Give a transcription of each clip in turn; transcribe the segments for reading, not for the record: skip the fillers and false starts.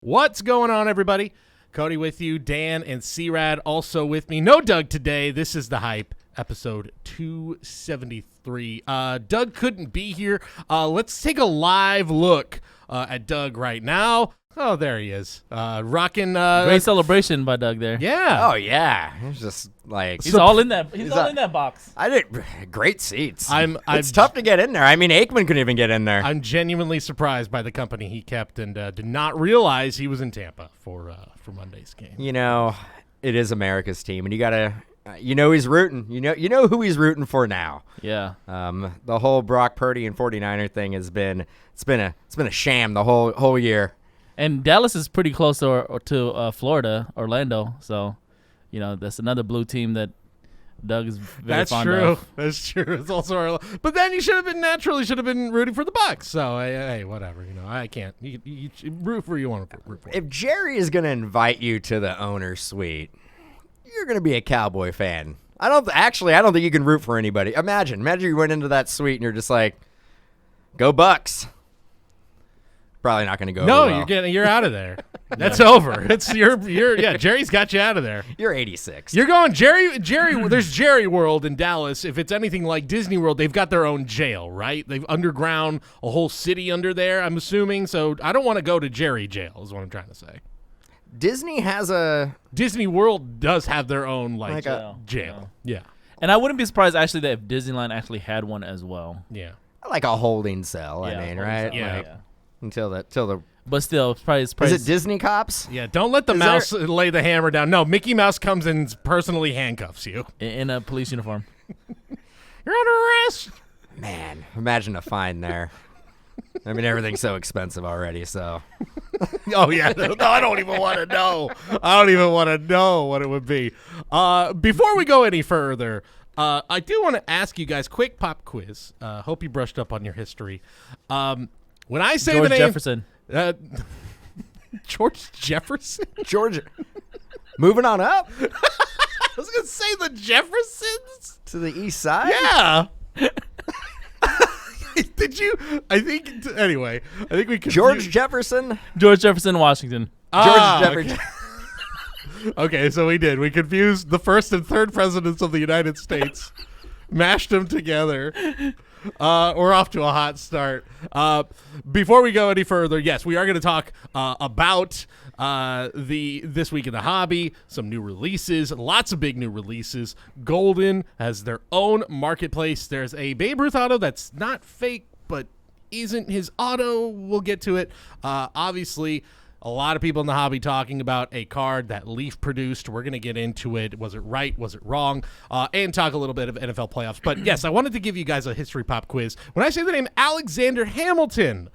What's going on, everybody? Cody with you, Dan and C-Rad also with me. No Doug today. This is The Hype, episode 273. Doug couldn't be here. Let's take a live look at Doug right now. Oh, there he is. Rocking. Great celebration by Doug there. Yeah. Oh yeah, it's just like He's all in that. He's all in that box. I did great seats. It's tough to get in there. I mean, Aikman couldn't even get in there. I'm genuinely surprised by the company he kept and did not realize he was in Tampa for Monday's game. You know, it is America's team, and you gotta, he's rooting. You know who he's rooting for now. Yeah. The whole Brock Purdy and 49er thing has been a sham the whole year. And Dallas is pretty close to Florida, Orlando. So, that's another blue team that Doug is very fond of. That's true. It's also, but then you should have been rooting for the Bucks. So hey, whatever. I can't. You root for who you want to root for. If Jerry is gonna invite you to the owner's suite, you're gonna be a Cowboy fan. I don't think you can root for anybody. Imagine you went into that suite and you're just like, go Bucks. Probably not going to go. No, well. you're out of there. That's over. It's Jerry's got you out of there. You're 86. You're going Jerry. There's Jerry World in Dallas. If it's anything like Disney World, they've got their own jail, right? They've underground a whole city under there, I'm assuming. So I don't want to go to Jerry jail is what I'm trying to say. Disney World does have their own jail. Yeah. And I wouldn't be surprised actually that if Disneyland actually had one as well. Yeah. like a holding cell. Yeah, right? Yeah. Until the. But still, it's probably. Is it Disney cops? Yeah, don't let the mouse lay the hammer down. No, Mickey Mouse comes and personally handcuffs you. In a police uniform. You're under arrest. Man, imagine a fine there. I mean, everything's so expensive already, so. Oh, yeah. No, I don't even want to know. I don't even want to know what it would be. Before we go any further, I do want to ask you guys, quick pop quiz. Hope you brushed up on your history. When I say George the name, Jefferson. George Jefferson? Georgia. Moving on up. I was going to say the Jeffersons. To the east side? Yeah. Did you? Anyway, I think we could. George Jefferson? George Jefferson, Washington. George Jefferson. Okay, so we did. We confused the first and third presidents of the United States, mashed them together. We're off to a hot start. Before we go any further, yes, we are going to talk about this week in the hobby, some new releases, lots of big new releases. Golden has their own marketplace. There's a Babe Ruth auto that's not fake, but isn't his auto. We'll get to it. Obviously, a lot of people in the hobby talking about a card that Leaf produced. We're going to get into it. Was it right? Was it wrong? And talk a little bit of NFL playoffs. But yes, I wanted to give you guys a history pop quiz. When I say the name Alexander Hamilton,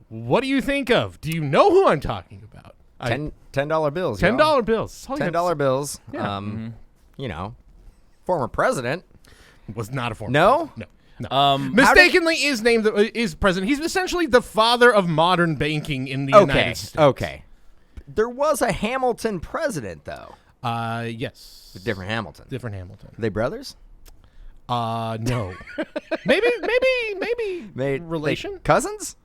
what do you think of? Do you know who I'm talking about? $10 bills. $10 bills. $10 bills. Yeah. Former president. Was not a former No? president. No. Mistakenly is president. He's essentially the father of modern banking in the United States. Okay. There was a Hamilton president, though. Yes. Different Hamilton. Different Hamilton. Are they brothers? No. maybe relation? Cousins?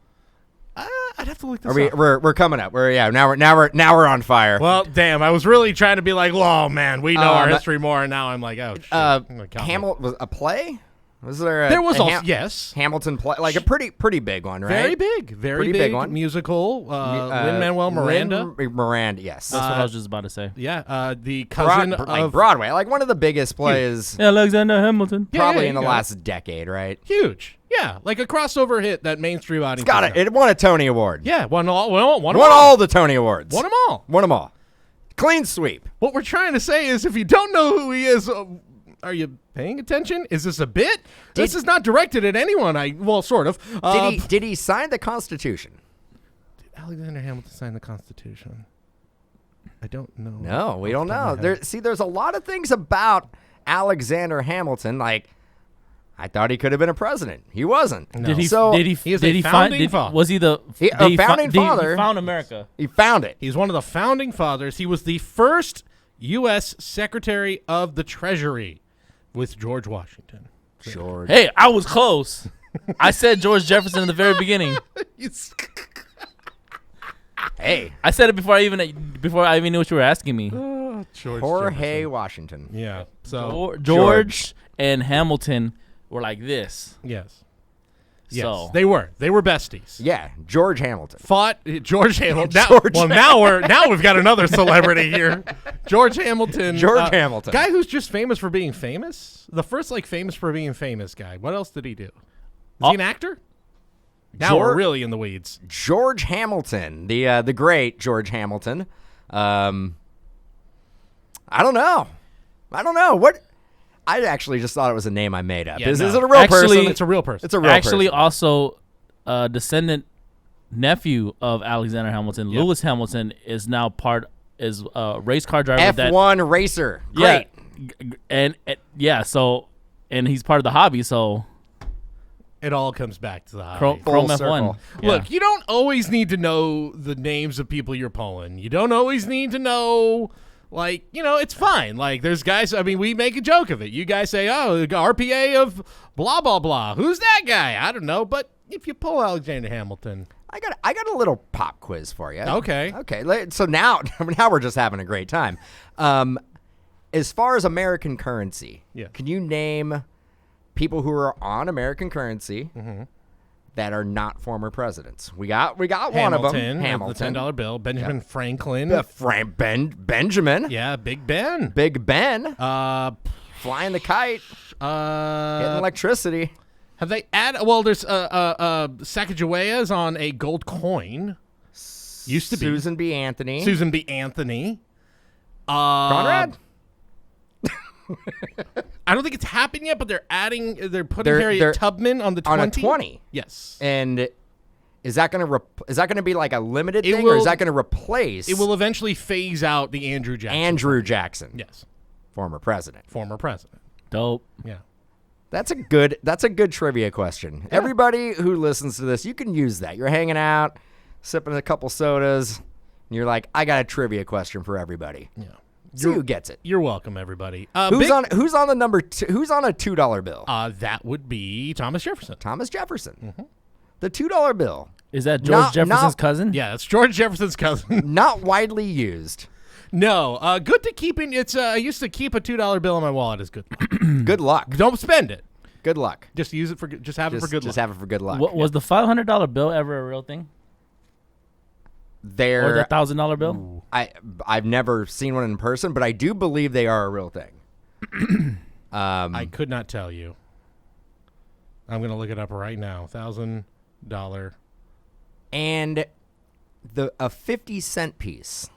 I'd have to look this up. We're coming up. Now we're on fire. Well, damn, I was really trying to be like, "Oh man, we know our history more," and now I'm like, "Oh shit." Hamilton was a play? Was there there was also yes Hamilton play, like a pretty big one, right? Very big one. Musical. Lin-Manuel Miranda. Miranda, yes. That's what I was just about to say. Yeah, the cousin of Broadway, like one of the biggest plays. Alexander Hamilton. Probably in the last decade, right? Huge. Yeah, like a crossover hit that Main Street audience. Got it. It won a Tony Award. Yeah, won all the Tony Awards. Won them all. Clean sweep. What we're trying to say is, if you don't know who he is, are you paying attention? Is this a bit? This is not directed at anyone. Sort of. Did he sign the Constitution? Did Alexander Hamilton sign the Constitution? I don't know. No, we don't know. There's a lot of things about Alexander Hamilton. Like, I thought he could have been a president. He wasn't. No. Was he the founding father? He found America. He found it. He's one of the founding fathers. He was the first U.S. Secretary of the Treasury with George Washington. George. Hey, I was close. I said George Jefferson in the very beginning. Hey, I said it before I even knew what you were asking me. George Jorge Jefferson. Washington. Yeah. So George and Hamilton were like this. yes. Yes, So they were besties. Yeah, George Hamilton. Fought George Hamilton. George Now we've got another celebrity here. George Hamilton. George Hamilton. Guy who's just famous for being famous. The first famous for being famous guy. What else did he do? Is he an actor? Now we're really in the weeds. George Hamilton, the great George Hamilton. I don't know. What? I actually just thought it was a name I made up. Yeah, Is no. it a real Actually, person? It's a real person. It's a real actually person. also descendant nephew of Alexander Hamilton. Yep. Lewis Hamilton is now is a race car driver. F1 racer. Great. And he's part of the hobby. So It all comes back to the hobby. Chrome Full F1. circle. Look, you don't always need to know the names of people you're pulling. You don't always need to know, it's fine. Like, there's guys, we make a joke of it. You guys say, oh, RPA of blah, blah, blah. Who's that guy? I don't know. But if you pull Alexander Hamilton. I got a little pop quiz for you. Okay. So now we're just having a great time. As far as American currency, can you name people who are on American currency that are not former presidents? We got one of them. Hamilton, the $10 bill. Benjamin Franklin. Benjamin. Yeah, Big Ben. Big Ben. Flying the kite. Getting electricity. Have they added? Well, there's Sacagawea is on a gold coin. Used to be Susan B. Anthony. Conrad. I don't think it's happened yet, but they're putting Harriet Tubman on the 20. On a 20. Yes. And is that gonna be like a limited thing, or is that gonna replace? It will eventually phase out the Andrew Jackson. Andrew Jackson. Yes. Former president. Dope. Yeah. That's a good trivia question. Yeah. Everybody who listens to this, you can use that. You're hanging out, sipping a couple sodas, and you're like, I got a trivia question for everybody. Yeah. See who gets it. You're welcome, everybody. Who's on the number two? Who's on a $2 bill? That would be Thomas Jefferson. Mm-hmm. The $2 bill. Is that George Jefferson's cousin? Yeah, it's George Jefferson's cousin. Not widely used. No, good to keep in. It's I used to keep a $2 bill in my wallet. Is good. Good luck. Don't spend it. Good luck. Just use it for. Just have it for good luck. Just have it for good luck. Was the $500 bill ever a real thing? Or the $1,000 bill? I've never seen one in person, but I do believe they are a real thing. I could not tell you. I'm gonna look it up right now. $1,000. And a 50-cent piece.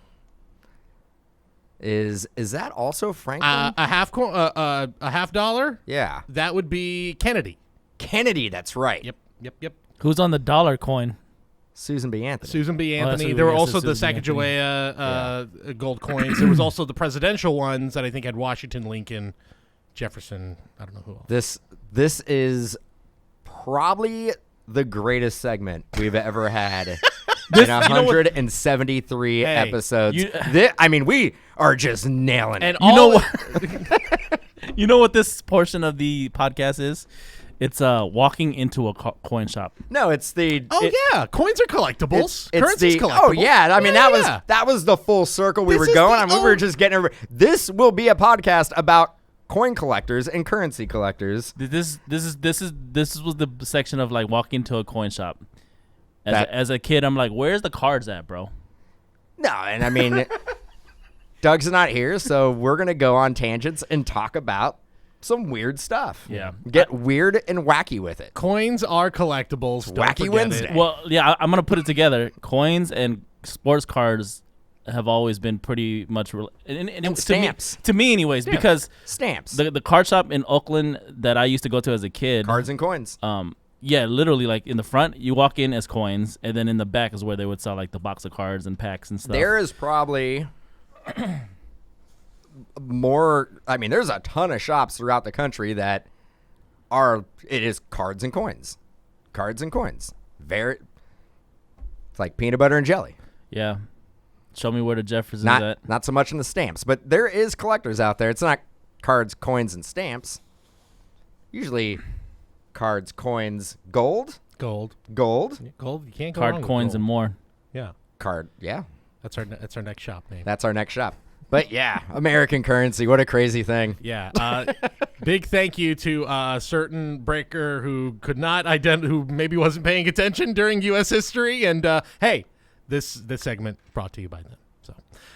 Is that also Franklin? A half dollar? Yeah. That would be Kennedy. Kennedy, that's right. Yep. Who's on the dollar coin? Susan B. Anthony. There were also the Sacagawea gold coins. There was also the presidential ones that I think had Washington, Lincoln, Jefferson. I don't know who else. This is probably the greatest segment we've ever had in 173 episodes. We are just nailing it. And you know what this portion of the podcast is? It's walking into a coin shop. No, it's the. Coins are collectibles. It's Currency's collectible. Oh yeah, that was the full circle we were going. We were just getting. This will be a podcast about coin collectors and currency collectors. This was the section of like walking to a coin shop. As a kid, I'm like, where's the cards at, bro? No, and Doug's not here, so we're gonna go on tangents and talk about some weird stuff. Yeah. Get weird and wacky with it. Coins are collectibles. Wacky Wednesday. Well, yeah, I'm gonna put it together. Coins and sports cards have always been pretty much and stamps. To me anyways, because stamps. The card shop in Oakland that I used to go to as a kid. Cards and coins. Yeah, literally, like in the front, you walk in as coins, and then in the back is where they would sell like the box of cards and packs and stuff. There is probably more. There's a ton of shops throughout the country that it is cards and coins. Cards and coins. It's like peanut butter and jelly. Yeah. Show me where the Jefferson's at. Not so much in the stamps, but there is collectors out there. It's not cards, coins, and stamps. Usually cards, coins, gold. Gold. You You can't go Card, wrong with coins, gold. and more. Yeah. Card. Yeah. That's our next shop name. That's our next shop. But yeah, American currency. What a crazy thing. Yeah. Big thank you to a certain breaker who could not who maybe wasn't paying attention during U.S. history. And hey, this segment brought to you by them. So,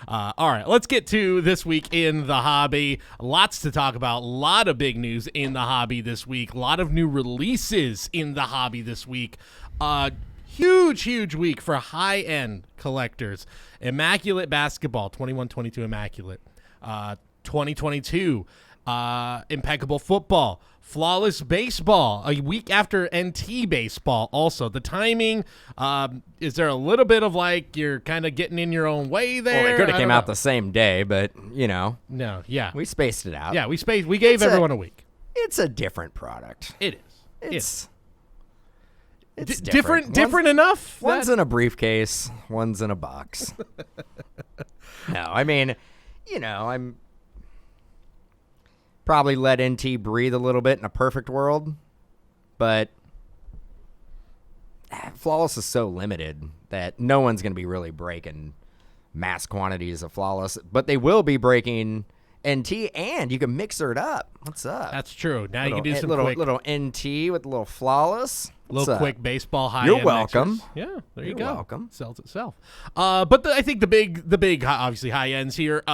all right, let's get to this week in the hobby. Lots to talk about. A lot of big news in the hobby this week. A lot of new releases in the hobby this week. Huge week for high-end collectors. Immaculate Basketball, 21-22 Immaculate. 2022, Impeccable Football. Flawless Baseball, a week after NT Baseball also. The timing, is there a little bit of like you're kind of getting in your own way there? Well, it could have came out the same day, but, No, yeah. we spaced it out. Yeah, we gave everyone a week. It's a different product. It is. It's different enough? One's in a briefcase, one's in a box. No, I mean, I'm probably let NT breathe a little bit in a perfect world, but Flawless is so limited that no one's going to be really breaking mass quantities of Flawless, but they will be breaking NT, and you can mixer it up. What's up? That's true. Now you can do some little quick NT with a little Flawless. Little quick baseball high. You're welcome. Mixers. Yeah, there you go. You're welcome. Sells itself. But I think the big obviously high ends here.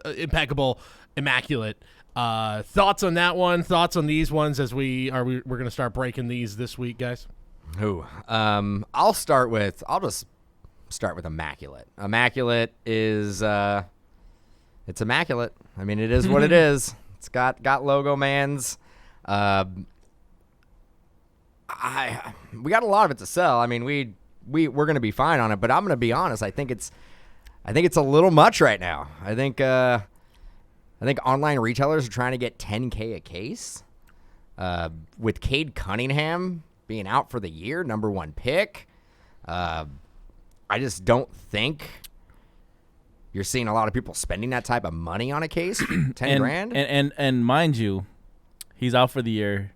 Impeccable, Immaculate. Thoughts on that one? Thoughts on these ones as we're going to start breaking these this week, guys? I'll just start with Immaculate. Immaculate is it's immaculate. I mean, it is what it is. It's got logo mans. We got a lot of it to sell. I mean, we're going to be fine on it, but I'm going to be honest. I think it's a little much right now. I think online retailers are trying to get $10K a case. With Cade Cunningham being out for the year, number 1 pick. I just don't think you're seeing a lot of people spending that type of money on a case, 10 grand. And mind you, he's out for the year.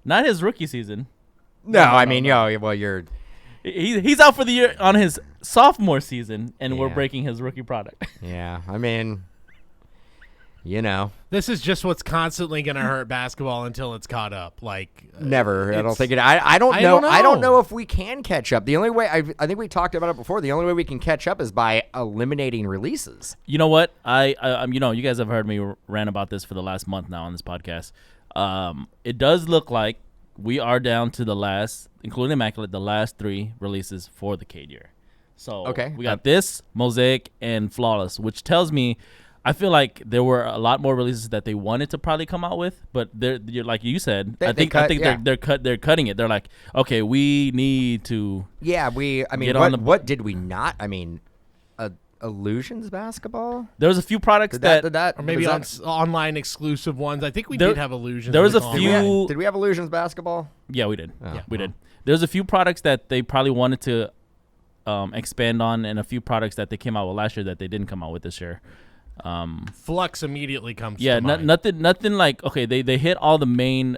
Not his rookie season. No, I mean, you're. He's out for the year on his sophomore season, and we're breaking his rookie product. Yeah, I mean, this is just what's constantly going to hurt basketball until it's caught up. Like never. I don't think it. I don't know. I don't know if we can catch up. The only way I think we talked about it before. The only way we can catch up is by eliminating releases. You know what? You guys have heard me rant about this for the last month now on this podcast. It does look like we are down to the last, including Immaculate, the last 3 releases for the Cade year. So we got this, Mosaic, and Flawless, which tells me I feel like there were a lot more releases that they wanted to probably come out with, but they're like you said, I think they're cutting it. They're like, okay, we need to. Yeah, what did we not? I mean, Illusions Basketball. There was a few products or maybe online exclusive ones. I think we did have Illusions. There was a few. Did we have Illusions Basketball? Yeah, we did. We did. There's a few products that they probably wanted to expand on, and a few products that they came out with last year that they didn't come out with this year. Flux immediately comes to mind. Nothing like, okay, they hit all the main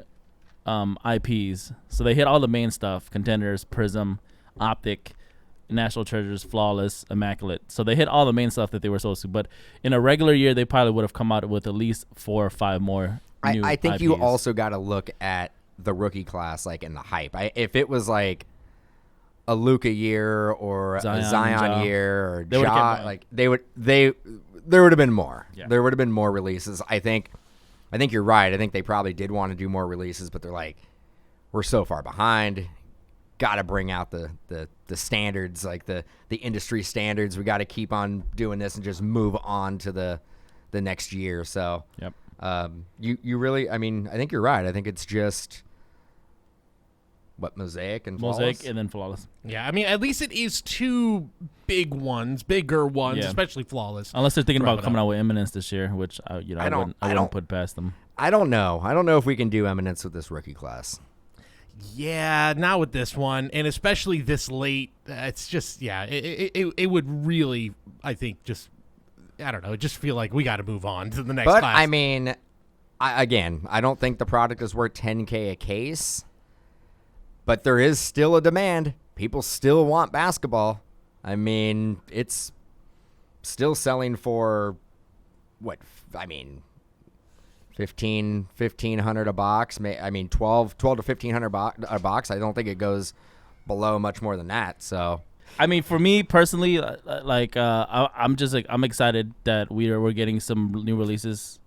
IPs. So they hit all the main stuff: Contenders, Prism, Optic, National Treasures, Flawless, Immaculate. So they hit all the main stuff that they were supposed to. But in a regular year, they probably would have come out with at least 4 or 5 more new I think IPs. you also got to look at the rookie class, like in the hype. If it was like a Luka year or a Zion year or Ja, like there would have been more. Yeah. There would have been more releases. I think you're right. I think they probably did want to do more releases, but they're like, we're so far behind. Got to bring out the standards, like the industry standards. We got to keep on doing this and just move on to the next year. So, yep. You really, I mean, I think you're right. I think it's just Mosaic and Flawless? And then Flawless. Yeah, I mean, at least it is 2 bigger ones, especially Flawless. Unless they're thinking about coming out with Eminence this year, which I wouldn't put past them. I don't know. I don't know if we can do Eminence with this rookie class. Yeah, not with this one, and especially this late. It's just, it would really, I think, just, I don't know, just feel like we got to move on to the next class. But, I mean, I don't think the product is worth $10K a case, but there is still a demand. People still want basketball. I mean, it's still selling for what? I mean, 1,500 a box. I mean, 12 to 1,500 a box. I don't think it goes below much more than that. So, I mean, for me personally, I'm excited that we're getting some new releases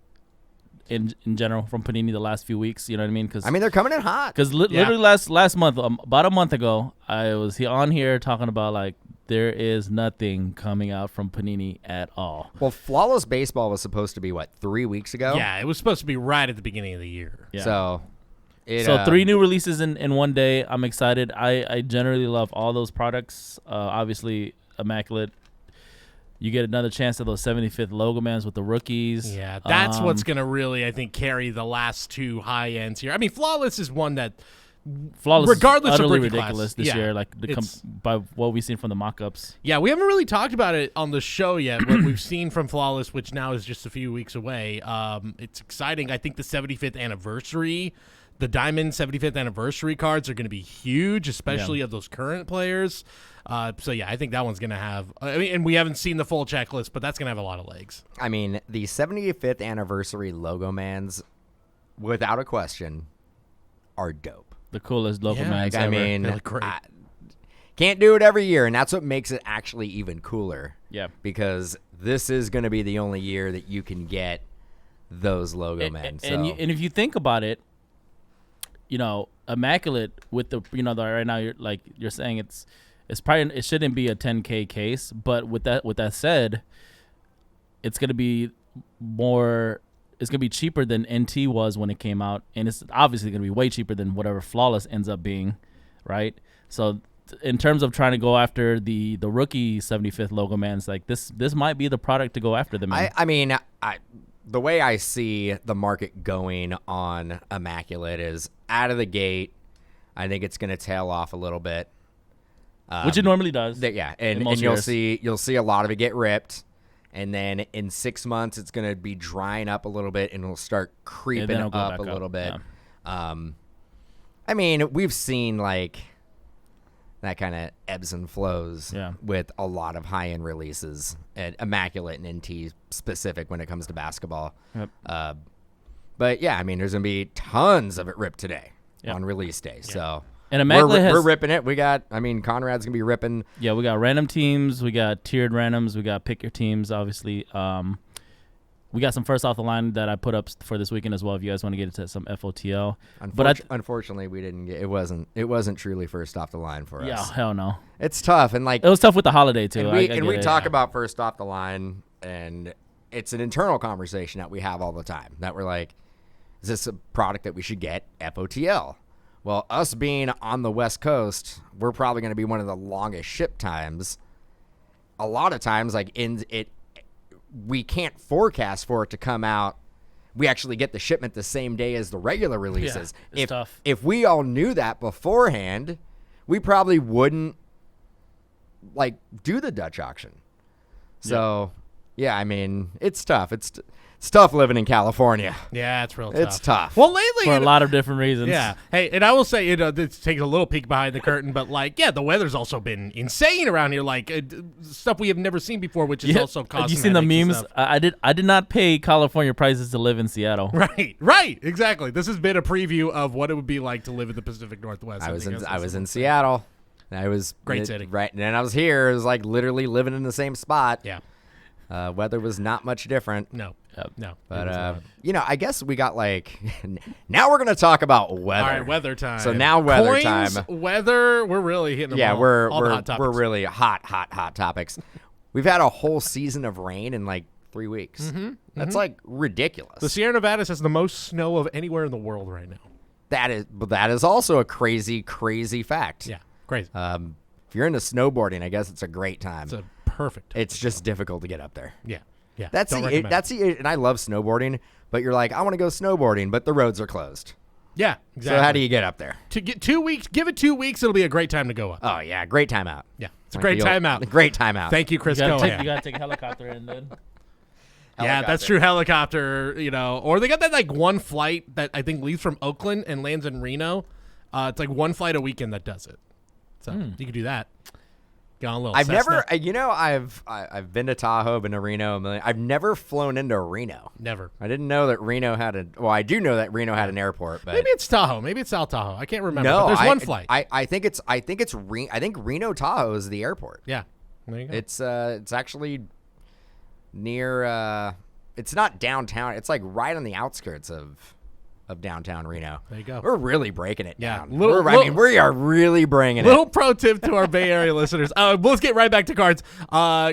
in general from Panini the last few weeks. You know what I mean? Because I mean, they're coming in hot. Because literally last month, about a month ago, I was on here talking about like there is nothing coming out from Panini at all. Well, Flawless Baseball was supposed to be, 3 weeks ago? Yeah, it was supposed to be right at the beginning of the year. Yeah. So, 3 new releases in one day. I'm excited. I generally love all those products. Obviously, Immaculate. You get another chance at those 75th logo mans with the rookies. Yeah, that's what's going to really, I think, carry the last two high ends here. I mean, Flawless is one that, regardless is utterly of rookie ridiculous class, this year, like by what we've seen from the mock-ups. Yeah, we haven't really talked about it on the show yet. What we've seen from Flawless, which now is just a few weeks away. It's exciting. I think the 75th anniversary, the Diamond 75th anniversary cards are going to be huge, especially of those current players. So, yeah, I think that one's going to have and we haven't seen the full checklist, but that's going to have a lot of legs. I mean, the 75th anniversary logo mans, without a question, are dope. The coolest logo mans ever. I mean, they look great. Can't do it every year, and that's what makes it actually even cooler. Yeah. Because this is going to be the only year that you can get those logo men. And if you think about it, Immaculate with the right now you're saying it's probably it shouldn't be a 10K case, but with that said, it's gonna be more. It's gonna be cheaper than NT was when it came out, and it's obviously gonna be way cheaper than whatever Flawless ends up being, right? So in terms of trying to go after the rookie 75th logo mans, like this might be the product to go after them. I mean, the way I see the market going on Immaculate is out of the gate, I think it's going to tail off a little bit, which it normally does. And you'll see a lot of it get ripped, and then in 6 months it's going to be drying up a little bit, and it'll start creeping up a little bit. Yeah. I mean, we've seen that kind of ebbs and flows with a lot of high-end releases, and Immaculate and NT specific when it comes to basketball. Yep. But, yeah, I mean, there's going to be tons of it ripped today on release day. Yep. So and Immaculate we're ripping it. Conrad's going to be ripping. Yeah, we got random teams. We got tiered randoms. We got pick your teams, obviously. We got some first off the line that I put up for this weekend as well. If you guys want to get into some FOTL, unfortunately, we didn't get. It wasn't truly first off the line for us. Yeah, hell no. It's tough, and it was tough with the holiday too. We talk about first off the line, and it's an internal conversation that we have all the time. That we're like, is this a product that we should get FOTL? Well, us being on the West Coast, we're probably going to be one of the longest ship times. A lot of times, we can't forecast for it to come out. We actually get the shipment the same day as the regular releases. Yeah, it's tough. If we all knew that beforehand, we probably wouldn't do the Dutch auction. So, yeah, I mean, it's tough. It's tough living in California. Yeah, it's real tough. It's tough. Well, lately, for a lot of different reasons. Yeah. Hey, and I will say, this takes a little peek behind the curtain, but the weather's also been insane around here. Stuff we have never seen before, which is also cosmetic. You seen the memes? I did not pay California prices to live in Seattle. Right, exactly. This has been a preview of what it would be like to live in the Pacific Northwest. I was in Seattle. I was great city. Right, and then I was here. It was literally living in the same spot. Yeah. Weather was not much different. No. No. But, I guess we got now we're going to talk about weather. All right, weather time. So now weather Coins, time. Weather, we're really hitting them all. We're the hot topics. We're really hot topics. We've had a whole season of rain in 3 weeks. That's ridiculous. The Sierra Nevadas has the most snow of anywhere in the world right now. That is also a crazy fact. Yeah, crazy. If you're into snowboarding, I guess it's a great time. It's a perfect time. It's just difficult to get up there. Yeah. That's and I love snowboarding, but you're like, I want to go snowboarding, but the roads are closed. Yeah, exactly. So how do you get up there? To get 2 weeks, give it 2 weeks, it'll be a great time to go up. Oh yeah, great time out. Yeah, it's a great time out. Great time out. Thank you, Chris You Cohen. gotta take a helicopter in, dude. Yeah, that's true. Helicopter, or they got that one flight that I think leaves from Oakland and lands in Reno. It's one flight a weekend that does it. So you can do that. Got a little I've Cessna. never, I've been to Tahoe, been to Reno a million. I've never flown into Reno. Never. I didn't know that Reno had I do know that Reno had an airport, but Maybe it's Tahoe. Maybe it's South Tahoe. I can't remember. no, but there's I- one flight. I think Reno Tahoe is the airport. Yeah. There you go. It's actually near. It's not downtown. It's like right on the outskirts of downtown Reno. There you go. We're really breaking it Yeah. down. Little- We are really bringing Little it. pro tip to our Bay Area listeners. Let's get right back to cards.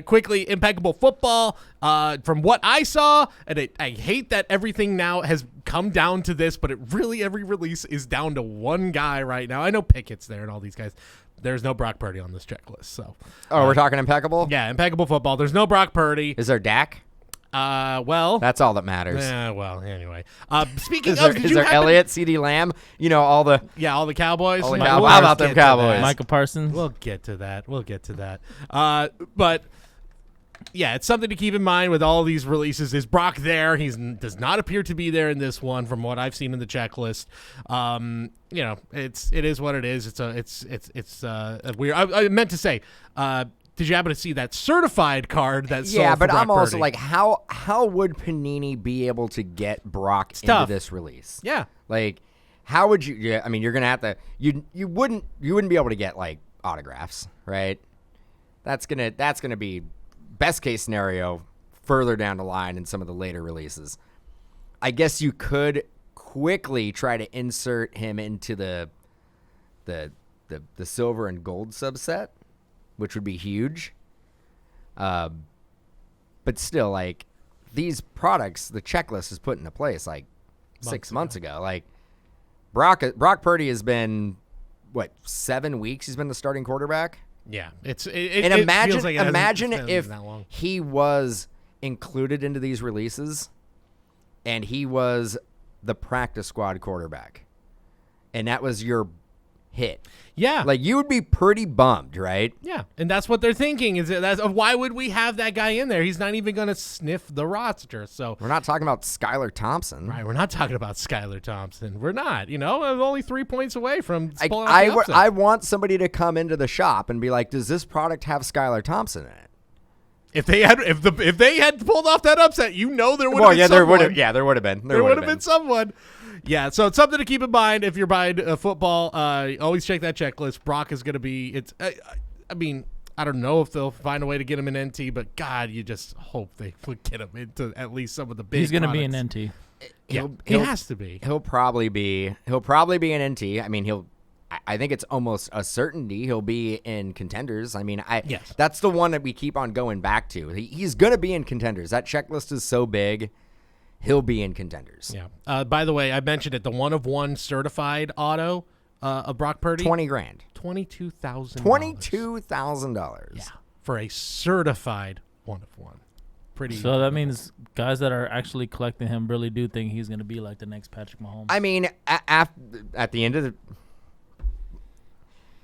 Quickly, impeccable football. From what I saw, and I hate that everything now has come down to this, but every release is down to one guy right now. I know Pickett's there and all these guys. There's no Brock Purdy on this checklist. So, Oh, we're talking impeccable. yeah, impeccable football. There's no Brock Purdy. Is there Dak? Well, That's all that matters. well, anyway. Speaking Is of, there, did is you there happen- Elliott, CD Lamb? All the. Yeah, all the Cowboys. All the We'll Cowboys. How about them get to Cowboys? that. Michael Parsons. We'll get to that. But yeah, it's something to keep in mind with all these releases. Is Brock there? He does not appear to be there in this one, from what I've seen in the checklist. It is what it is. It's weird. I meant to say, did you happen to see that certified card that sold Yeah, for but Brock I'm also Purdy? like, how would Panini be able to get Brock into tough. this release? Yeah. Like, how would you? Yeah, I mean, you're gonna have to. You wouldn't be able to get like autographs, right? That's gonna be best case scenario further down the line in some of the later releases. I guess you could quickly try to insert him into the silver and gold subset, which would be huge. But still, like, these products, the checklist is put into place like 6 months ago. Like, Brock Purdy has been, what, 7 weeks he's been the starting quarterback? Yeah, And it imagine feels like it hasn't imagine been if that long. he was included into these releases and he was the practice squad quarterback and that was your hit. Yeah, Like, you would be pretty bummed, right? yeah, and that's what they're thinking. Why would we have that guy in there? He's not even going to sniff the roster. So We're not talking about Skylar Thompson. right, we're not talking about Skylar Thompson. We're not. I'm only 3 points away from pulling off I the upset. I want somebody to come into the shop and be like, does this product have Skylar Thompson in it? If they had pulled off that upset, there would have been Well, yeah, there someone. would have. Yeah, there would have been. There would have been someone. Yeah, so it's something to keep in mind if you're buying football. Always check that checklist. Brock is going to be. It's. I mean, I don't know if they'll find a way to get him in NT, but God, you just hope they would get him into at least some of the big. He's going to be products. an NT. Yeah, he has to be. He'll probably be an NT. I mean, I think it's almost a certainty he'll be in contenders. I mean, Yes. that's the one that we keep on going back to. He's going to be in contenders. That checklist is so big, he'll be in contenders. Yeah. By the way, I mentioned it. The 1-of-1 certified auto of Brock Purdy. $20,000. $22,000. $22,000. Yeah, for a certified 1-of-1. Pretty. So that means guys that are actually collecting him really do think he's going to be like the next Patrick Mahomes. I mean, at the end of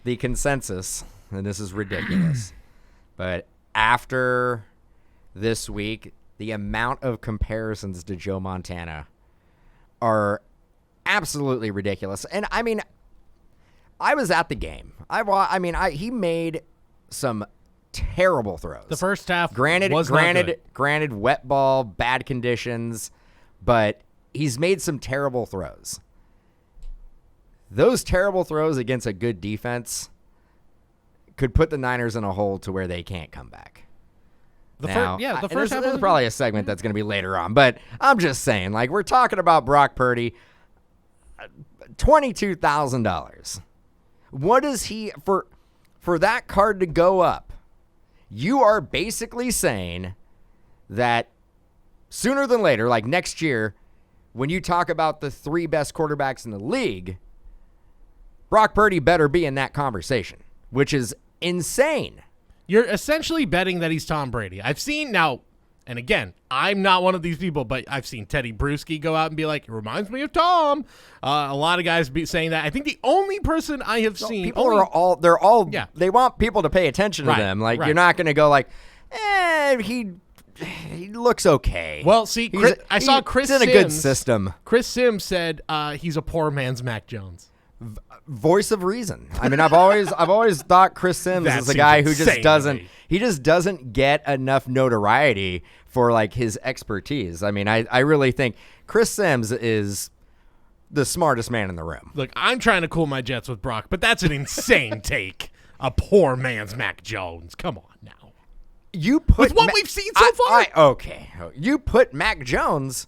the consensus, and this is ridiculous, but after this week, the amount of comparisons to Joe Montana are absolutely ridiculous. And I mean, I was at the game. He made some terrible throws. the first half. Granted, was not good. wet ball, bad conditions, but he's made some terrible throws. Those terrible throws against a good defense could put the Niners in a hole to where they can't come back. The Now, first this half is was probably a segment that's going to be later on, but I'm just saying, like, we're talking about Brock Purdy, $22,000. What is he for that card to go up? You are basically saying that sooner than later, like next year, when you talk about the 3 best quarterbacks in the league, Brock Purdy better be in that conversation, which is insane. You're essentially betting that he's Tom Brady. I've seen now, and again, I'm not one of these people, but I've seen Teddy Bruschi go out and be like, it reminds me of Tom. A lot of guys be saying that. I think the only person I have seen. They want people to pay attention to Right, them. Like, right. you're not going to go like, he looks okay. Well, see, I saw Chris He's in Sims. a good system. Chris Sims said he's a poor man's Mac Jones. voice of reason. I mean, I've always thought Chris Sims That is a seems guy who insane just to doesn't me. he just doesn't get enough notoriety for like his expertise. I mean, I really think Chris Sims is the smartest man in the room. Look, I'm trying to cool my jets with Brock, but that's an insane take. A poor man's Mac Jones. Come on now. You put With what we've seen so far? Okay. You put Mac Jones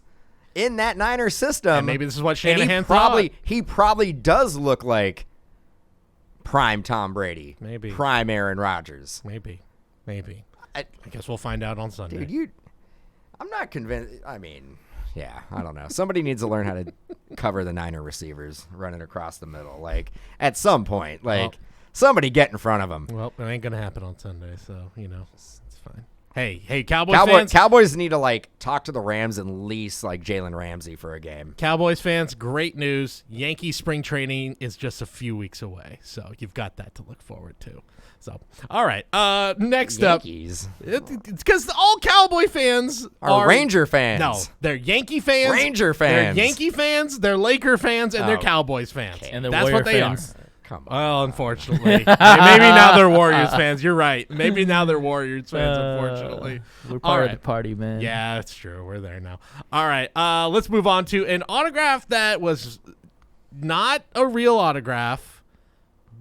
in that Niner system. And maybe this is what and Shanahan thought. he probably does look like prime Tom Brady. Maybe. Prime Aaron Rodgers. Maybe. I- I guess we'll find out on Sunday. Dude, I'm not convinced. I mean, yeah, I don't know. Somebody needs to learn how to cover the Niner receivers running across the middle. Like, at some point, somebody get in front of them. Well, it ain't going to happen on Sunday, so, it's fine. Hey, Cowboys fans. Cowboys need to, like, talk to the Rams and lease, like, Jalen Ramsey for a game. Cowboys fans, great news. Yankee spring training is just a few weeks away, so you've got that to look forward to. So, all right. Next Yankees. up, it's because all Cowboy fans Are Ranger fans. No, they're Yankee fans. Ranger fans. They're Yankee fans. They're Laker fans, and they're Oh. Cowboys fans. And they're That's Warrior what they fans. are. Come on. Well, unfortunately, maybe now they're Warriors fans. You're right. Maybe now they're Warriors fans. Unfortunately, We're All part of right. the party, man. Yeah, that's true. We're there now. All right. Let's move on to an autograph that was not a real autograph,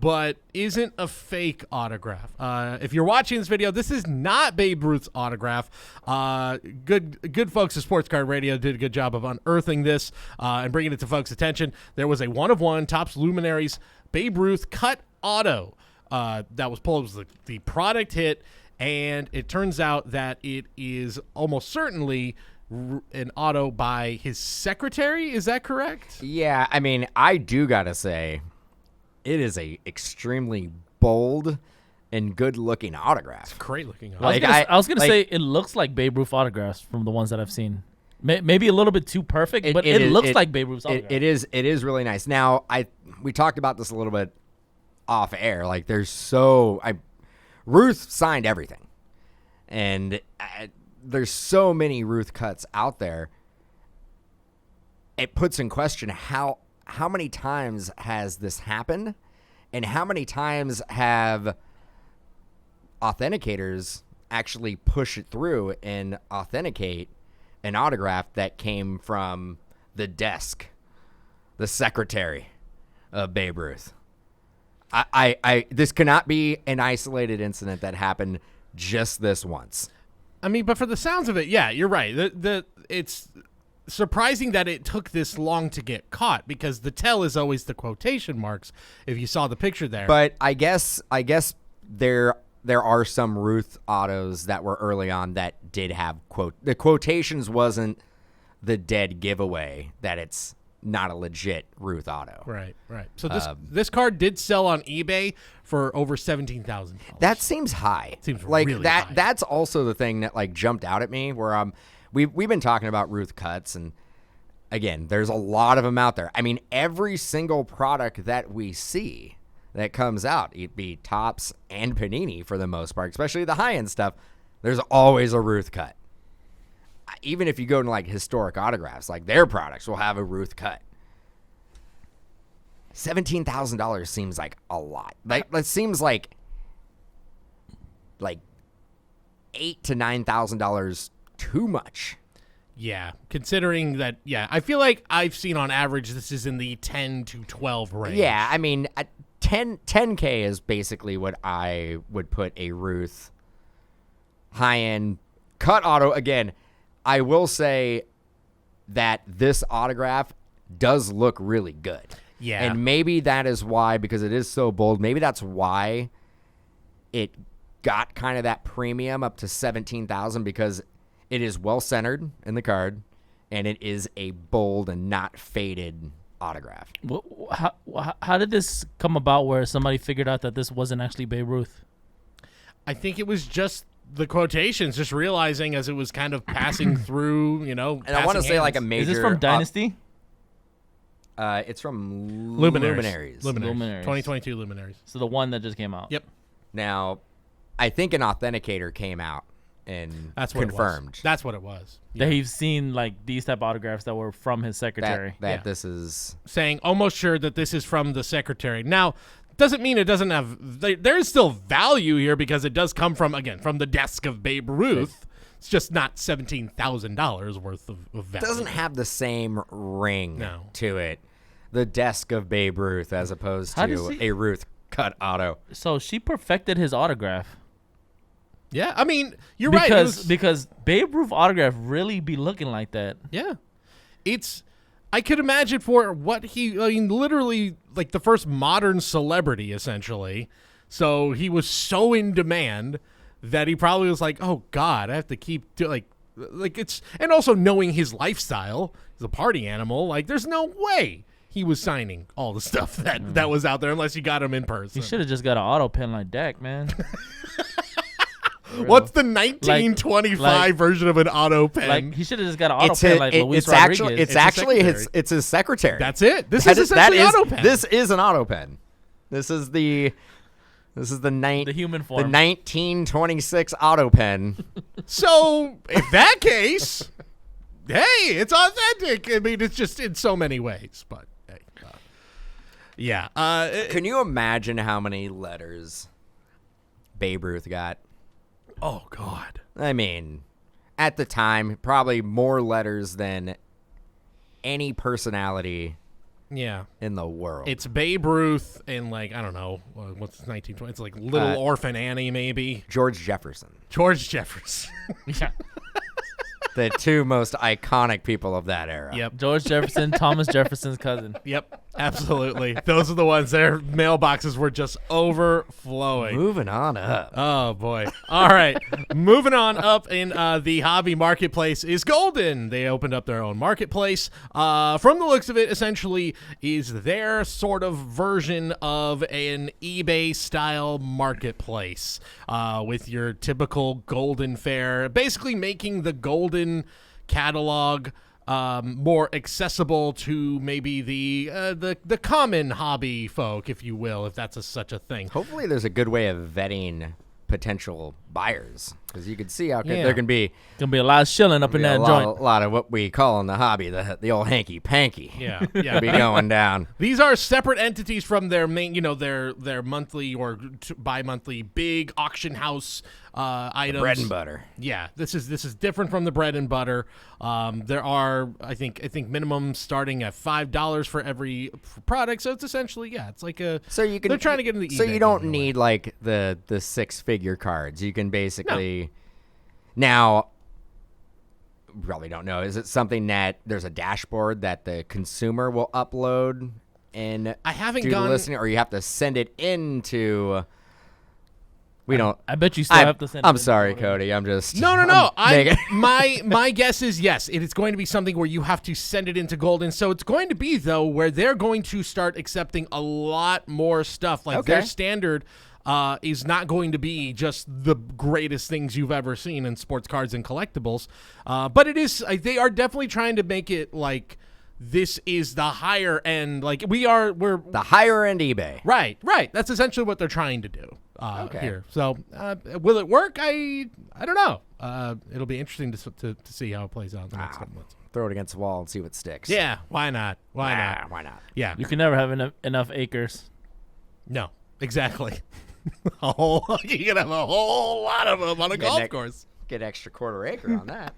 but isn't a fake autograph. If you're watching this video, this is not Babe Ruth's autograph. Good folks at Sports Card Radio did a good job of unearthing this and bringing it to folks' attention. There was a 1-of-1 Topps Luminaries Babe Ruth cut auto that was pulled. It was the product hit, and it turns out that it is almost certainly an auto by his secretary. Is that correct? Yeah, I mean, I do got to say, it is a extremely bold and good-looking autograph. Great looking auto. Like, I was gonna like- say it looks like Babe Ruth autographs from the ones that I've seen. Maybe a little bit too perfect, but it looks like Babe Ruth's autograph. It is really nice. Now, we talked about this a little bit off air. Like, Ruth signed everything, and there's so many Ruth cuts out there. It puts in question how many times has this happened, and how many times have authenticators actually push it through and authenticate an autograph that came from the desk, the secretary of Babe Ruth. This cannot be an isolated incident that happened just this once. I mean, but for the sounds of it, yeah, you're right. It's surprising that it took this long to get caught, because the tell is always the quotation marks. If you saw the picture there, But I guess there are some Ruth autos that were early on that did have the quotations wasn't the dead giveaway that it's not a legit Ruth auto. right. So this card did sell on eBay for over $17,000. That seems high. Seems like really that. high. That's also the thing that like jumped out at me. Where we've been talking about Ruth cuts, and again, there's a lot of them out there. I mean, every single product that we see that comes out, it be Topps and Panini for the most part, especially the high end stuff. There's always a Ruth cut. Even if you go to like historic autographs, like their products will have a Ruth cut. $17,000 seems like a lot. Like that seems like $8,000 to $9,000 too much. Yeah, considering that, I feel like I've seen on average this is in the 10 to 12 range. Yeah, I mean, 10K is basically what I would put a Ruth high-end cut auto. Again, I will say that this autograph does look really good. Yeah. And maybe that is why, because it is so bold, maybe that's why it got kind of that premium up to $17,000, because it is well-centered in the card, and it is a bold and not faded autograph. How did this come about where somebody figured out that this wasn't actually Babe Ruth? I think it was just the quotations, just realizing as it was kind of passing through, And I want to say like a major... Is this from Dynasty? It's from Luminaries. 2022 Luminaries. So the one that just came out. Yep. Now, I think an authenticator came out and That's what confirmed. It was. That's what it was. That he's seen like these type of autographs that were from his secretary. That this is saying almost sure that this is from the secretary. Now, doesn't mean it doesn't have. There is still value here because it does come from the desk of Babe Ruth. It's just not $17,000 worth of value. doesn't have the same ring No. to it. The desk of Babe Ruth as opposed to a Ruth cut auto. So she perfected his autograph. Yeah, I mean, you're right. Because Babe Ruth autograph really be looking like that. Yeah, I could imagine for what literally like the first modern celebrity essentially. So he was so in demand that he probably was like, oh God, I have to keep like it's, and also knowing his lifestyle, he's a party animal. Like there's no way he was signing all the stuff that was out there unless you got him in person. He should have just got an auto pen like Dak, man. What's the 1925 version of an auto pen? Like he should have just got an auto pen like Luis Rodriguez. It's his secretary. That's it. This is essentially an auto pen. This is an auto pen. This is the human form. The 1926 auto pen. So in that case, hey, it's authentic. I mean, it's just in so many ways. But hey, yeah. Can you imagine how many letters Babe Ruth got? Oh God. I mean, at the time, probably more letters than any personality Yeah. in the world. It's Babe Ruth and like, I don't know, what's 1920? It's like Little Orphan Annie maybe. George Jefferson. George Jefferson. Yeah. The two most iconic people of that era. Yep. George Jefferson, Thomas Jefferson's cousin. Yep. Absolutely. Those are the ones. Their mailboxes were just overflowing. Moving on up. Oh, boy. All right. Moving on up in the hobby marketplace is Golden. They opened up their own marketplace. From the looks of it, essentially is their sort of version of an eBay-style marketplace with your typical Golden fare, basically making the Golden catalog more accessible to maybe the common hobby folk, if you will, if that's such a thing. Hopefully there's a good way of vetting potential buyers, because you can see how there can be Gonna be a lot of shilling up in that joint. a lot of what we call in the hobby the old hanky panky. Yeah, be going down. These are separate entities from their main, their monthly or bi-monthly big auction house items. Bread and butter. Yeah, this is different from the bread and butter. There are I think minimum starting at $5 for every product. So it's essentially it's like a. So you can. They're trying to get into the. So eBay you don't game need like the 6-figure cards. You can basically. Now. Probably don't know. Is it something that there's a dashboard that the consumer will upload and I haven't do gone. the listing, or you have to send it into? We don't. I bet you still have to send it I'm in sorry, order. Cody. I'm just. No. making- My guess is yes. It is going to be something where you have to send it into Golden. So it's going to be though where they're going to start accepting a lot more stuff. Like their standard is not going to be just the greatest things you've ever seen in sports cards and collectibles. But it is. They are definitely trying to make it like this is the higher end. Like we're the higher end eBay. Right. That's essentially what they're trying to do here. So will it work? I don't know. It'll be interesting to see how it plays out in the next couple months. Throw it against the wall and see what sticks. Yeah, why not? Why not? Why not? Yeah. You can never have enough acres. No, exactly. You can have a whole lot of them on a golf course. Get extra quarter acre on that.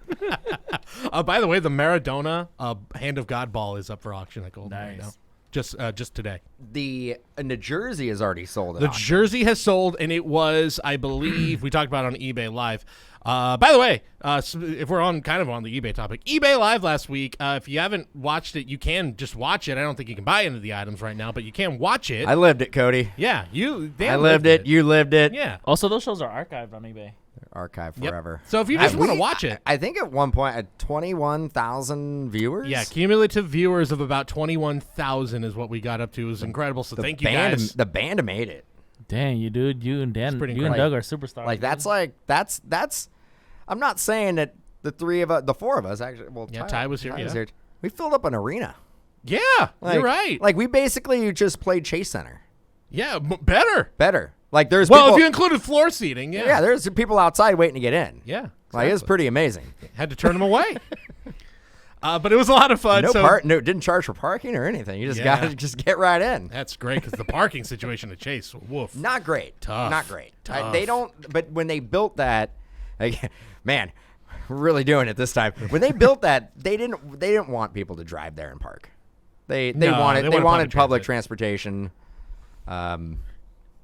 By the way, the Maradona Hand of God ball is up for auction at Golden right Nice. now. Just today. The jersey is already sold. The jersey has sold, and it was, I believe, we talked about it on eBay Live. By the way, if we're on the eBay topic, eBay Live last week. If you haven't watched it, you can just watch it. I don't think you can buy any of the items right now, but you can watch it. I lived it, Cody. Yeah, I lived it. You lived it. Yeah. Also, those shows are archived on eBay. Archived Yep. forever. So if you just want to watch it. I think at one point at 21,000 viewers. Yeah, cumulative viewers of about 21,000 is what we got up to. It was incredible. So thank you guys. The band made it. Dang, you dude, you and Dan, pretty you and Doug are superstars. Like that's. I'm not saying that the four of us actually. Well, Yeah, Ty was here. Yeah. We filled up an arena. Yeah, you're right. Like we basically just played Chase Center. Yeah, better. Better. Like there's Well, people, if you included floor seating, yeah. yeah, there's people outside waiting to get in. Yeah. Like it's exactly. pretty amazing. Had to turn them away. But it was a lot of fun. No, didn't charge for parking or anything. You just Yeah. got to just get right in. That's great because the parking situation at Chase, woof. Not great. Tough. Not great. Tough. They don't. But when they built that, like, man, we're really doing it this time. When they built that, they didn't want people to drive there and park. They No, wanted they they wanted wanted public public transportation.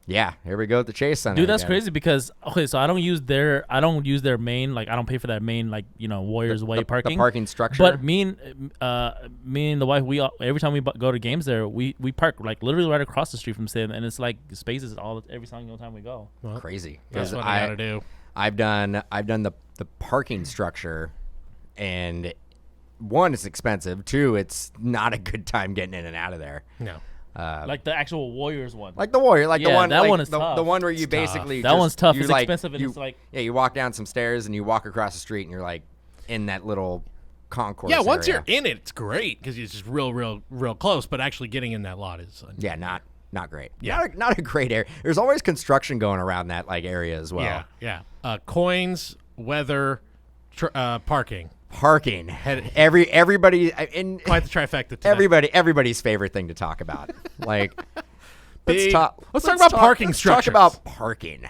Yeah, here we go at the Chase Center. Dude, that's again. crazy because so I don't use their main, like I don't pay for that main, like Warriors Way parking. The parking structure. But me and the wife, every time we go to games there, we park like literally right across the street from Sim, and it's like spaces every single time we go. Well, crazy. That's 'Cause what I got to do. I've done the parking structure, and one, it's expensive. Two, it's not a good time getting in and out of there. No. Like the actual Warriors one. Like the Warrior, like the Yeah, one, that like one is the tough. one where you It's tough. basically That one's tough. you It's like- expensive, and you- it's like yeah, you walk down some stairs and you walk across the street and you're like in that little concourse. Yeah, once area. you're in it, it's great because it's just real close. But actually getting in that lot is yeah, not great. Yeah. not a great area. There's always construction going around that like area as well. yeah. Coins, weather, parking. Parking. Everybody in Quite the trifecta. Today. everybody's favorite thing to talk about. Like Big- let's let's talk about parking let's structures. Talk about parking.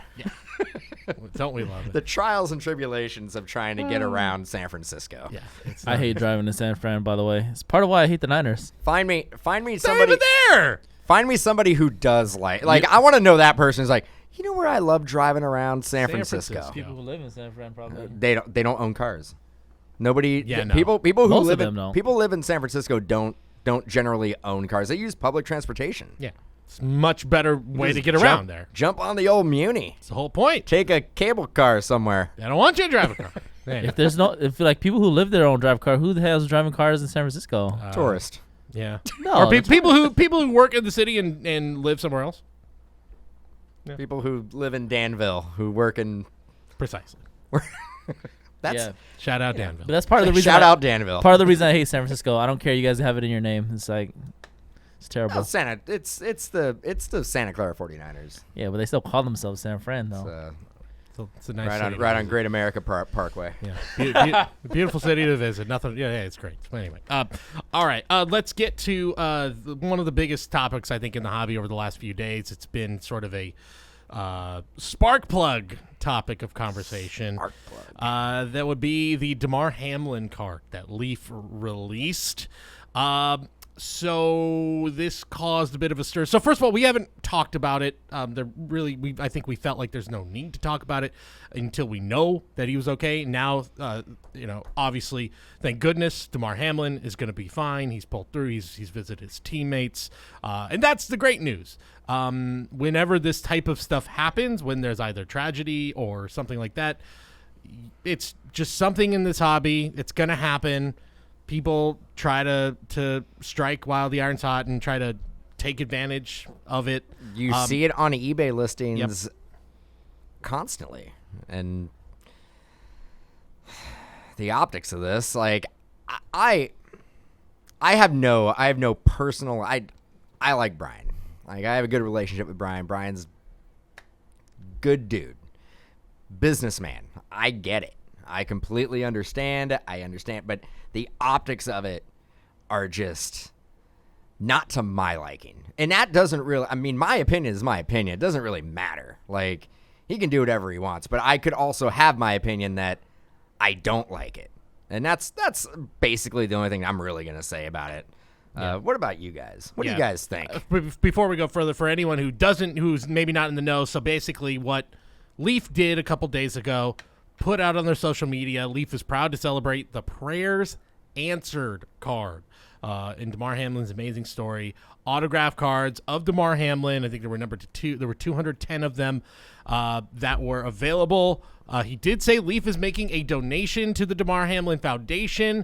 Don't we love it? The trials and tribulations of trying to get around San Francisco. Yeah, it's I hate driving to San Fran. By the way, it's part of why I hate the Niners. Find me It's not somebody. even there. Find me somebody who does like I want to know that person who's like, you know where I love driving around San Francisco. Francisco. People who live in San Fran probably. They don't own cars. Nobody. Yeah, no. People who Most of live them in don't. people live in San Francisco don't generally own cars. They use public transportation. Yeah, it's a much better way to Just get jump- around there. Jump on the old Muni. It's the whole point. Take a cable car somewhere. I don't want you to drive a car. If like people who live there don't drive car, who the hell is driving cars in San Francisco? Tourist. Yeah. No, Or that's people who work in the city and live somewhere else. People who live in Danville who work in. Precisely. That's yeah, Shout out Danville. but that's part of the reason. shout out Danville. Part of the reason I hate San Francisco. I don't care. You guys have it in your name. It's like it's terrible. No, Santa. It's the Santa Clara 49ers. Yeah, but they still call themselves San Fran though. It's a nice right city on to right on visit. Great America Parkway. Yeah, beautiful city to visit. Nothing. Yeah, it's great. But anyway, all right. Let's get to one of the biggest topics I think in the hobby over the last few days. It's been sort of a spark plug topic of conversation. Spark plug. That would be the DeMar Hamlin card that Leaf released. So this caused a bit of a stir. So first of all, we haven't talked about it. I think we felt like there's no need to talk about it until we know that he was okay. Now, obviously, thank goodness, DeMar Hamlin is going to be fine. He's pulled through. He's visited his teammates, and that's the great news. Whenever this type of stuff happens, when there's either tragedy or something like that, it's just something in this hobby. It's going to happen. People try to strike while the iron's hot and try to take advantage of it. You see it on eBay listings constantly, and the optics of this, like I have no personal. I like Brian. Like I have a good relationship with Brian. Brian's good dude, businessman. I get it. I completely understand. But the optics of it are just not to my liking. And that doesn't really, I mean, my opinion is my opinion. It doesn't really matter. Like, he can do whatever he wants, but I could also have my opinion that I don't like it. And that's basically the only thing I'm really going to say about it. What about you guys? What do you guys think? Before we go further, for anyone who's maybe not in the know, so basically what Leaf did a couple days ago, put out on their social media, Leaf is proud to celebrate the Prayers Answered card in DeMar Hamlin's amazing story. Autograph cards of DeMar Hamlin. I think there were numbered to two. There were 210 of them that were available. He did say Leaf is making a donation to the DeMar Hamlin Foundation.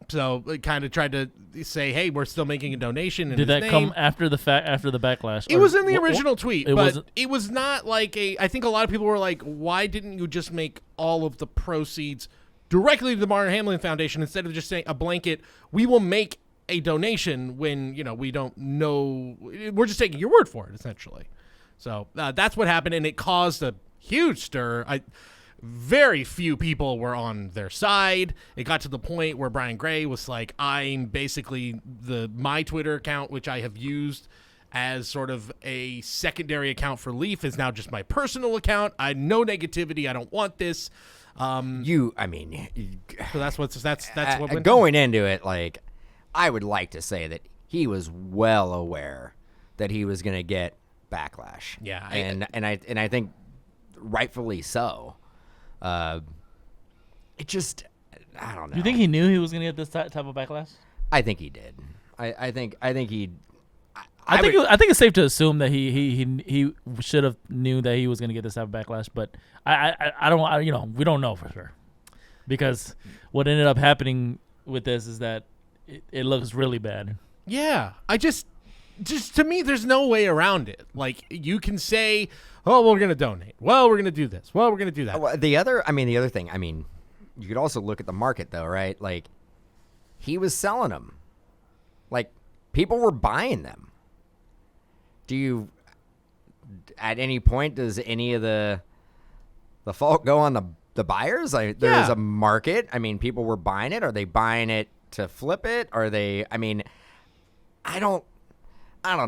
So it kind of tried to say, hey, we're still making a donation. Did that come after the backlash? It was in the original tweet, but wasn't- it was not like I think a lot of people were like, why didn't you just make all of the proceeds directly to the DeMar Hamlin Foundation instead of just saying a blanket, we will make a donation when, we don't know. We're just taking your word for it, essentially. So that's what happened, and it caused a huge stir. Very few people were on their side. It got to the point where Brian Gray was like, I'm basically my Twitter account, which I have used as sort of a secondary account for Leaf, is now just my personal account. No negativity. I don't want this. So that's what went going into it. Like, I would like to say that he was well aware that he was going to get backlash. Yeah, and I think rightfully so. It just, I don't know. You think he knew he was going to get this type of backlash? I think he did. I think he. I think it's safe to assume that he should have knew that he was going to get this type of backlash, but I don't we don't know for sure, because what ended up happening with this is that it looks really bad. Yeah, I just to me, there's no way around it. Like, you can say, oh, well, we're going to donate. Well, we're going to do this. Well, we're going to do that. Well, the other thing, you could also look at the market though, right? Like, he was selling them. Like, people were buying them. At any point, does any of the fault go on the buyers? Like, there's a market. People were buying it. Are they buying it to flip it? Are they, I don't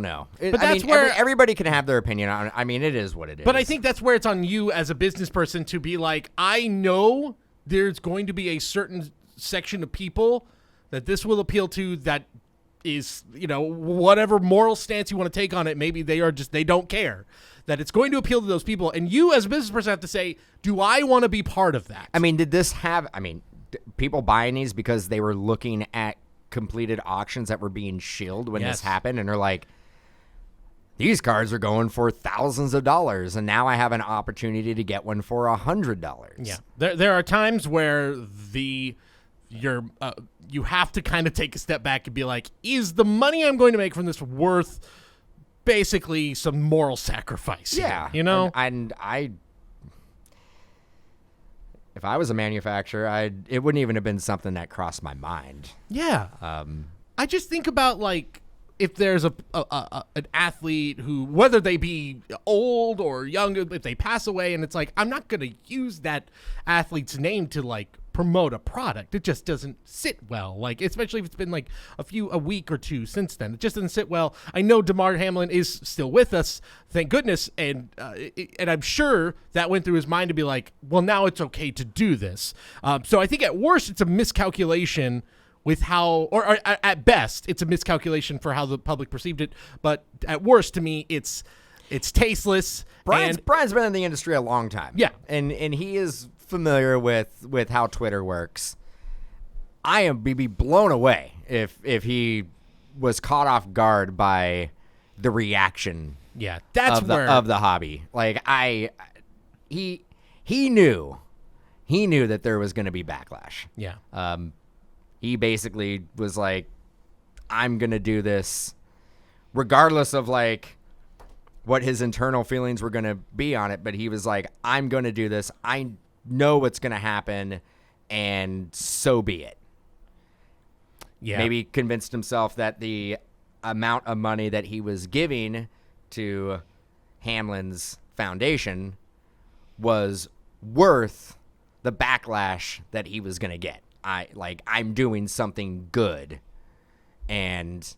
know. But that's where everybody can have their opinion on it. It is what it is. But I think that's where it's on you as a business person to be like, I know there's going to be a certain section of people that this will appeal to, that is, whatever moral stance you want to take on it, maybe they don't care. That it's going to appeal to those people. And you as a business person have to say, do I want to be part of that? Did this have, people buying these because they were looking at completed auctions that were being shilled when this happened, and they're like, these cars are going for thousands of dollars, and now I have an opportunity to get one for $100. Yeah, there are times where you have to kind of take a step back and be like, is the money I'm going to make from this worth basically some moral sacrifice? Yeah, here, and I. If I was a manufacturer, it wouldn't even have been something that crossed my mind. Yeah. I just think about, like, if there's an athlete who, whether they be old or young, if they pass away, and it's like, I'm not going to use that athlete's name to, like, promote a product. It just doesn't sit well. Like, especially if it's been like a week or two since then, it just doesn't sit well. I know DeMar Hamlin is still with us, thank goodness, and I'm sure that went through his mind to be like, well, now it's okay to do this. So I think at worst it's a miscalculation with how, or at best it's a miscalculation for how the public perceived it. But at worst, to me, it's tasteless. Brian's been in the industry a long time. Yeah, and he is familiar with how Twitter works. I am be blown away if he was caught off guard by the reaction. Yeah, that's of the hobby. Like, he knew that there was going to be backlash. Yeah. He basically was like, I'm going to do this regardless of, like, what his internal feelings were going to be on it, but he was like, I'm going to do this. I know what's going to happen, and so be it. Yeah. Maybe convinced himself that the amount of money that he was giving to Hamlin's foundation was worth the backlash that he was going to get. I'm doing something good, and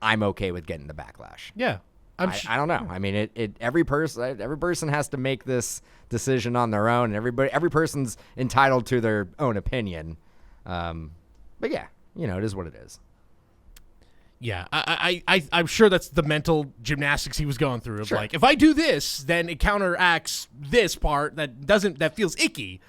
I'm okay with getting the backlash. Yeah. I don't know. Every person has to make this decision on their own, and every person's entitled to their own opinion. But yeah, it is what it is. Yeah, I'm sure that's the mental gymnastics he was going through. Of Sure. Like, if I do this, then it counteracts this part that feels icky.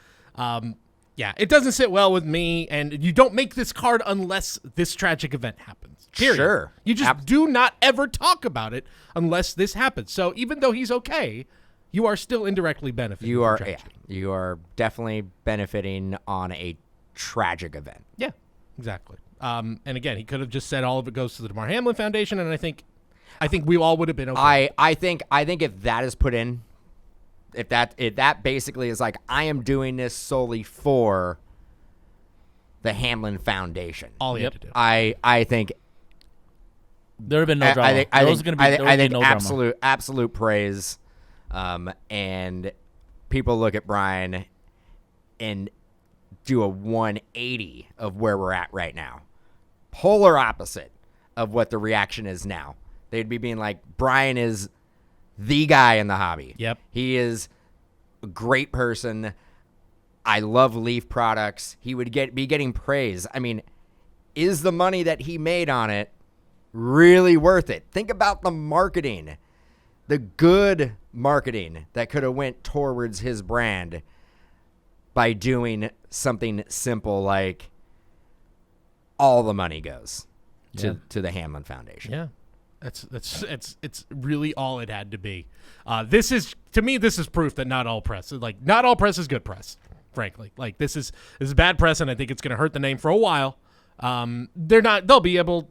Yeah, it doesn't sit well with me, and you don't make this card unless this tragic event happens. Period. Sure. You just do not ever talk about it unless this happens. So even though he's okay, you are still indirectly benefiting. You are definitely benefiting on a tragic event. Yeah, exactly. And again, he could have just said all of it goes to the DeMar Hamlin Foundation, and I think we all would have been okay. I think if that is put in, if that basically is like, I am doing this solely for the Hamlin Foundation. All you have to do. I think There would have been no drama. I There was think, gonna be, there I would be think no drama. absolute praise, and people look at Brian and do a 180 of where we're at right now. Polar opposite of what the reaction is now. They'd be being like, Brian is the guy in the hobby. Yep. He is a great person. I love Leaf products. He would be getting praise. I mean, is the money that he made on it really worth it? Think about the marketing, the good marketing that could have went towards his brand by doing something simple like all the money goes to the Hamlin Foundation. Yeah. It's really all it had to be. This is, to me, this is proof that not all press is good press, frankly. Like this is bad press, and I think it's going to hurt the name for a while. They'll be able,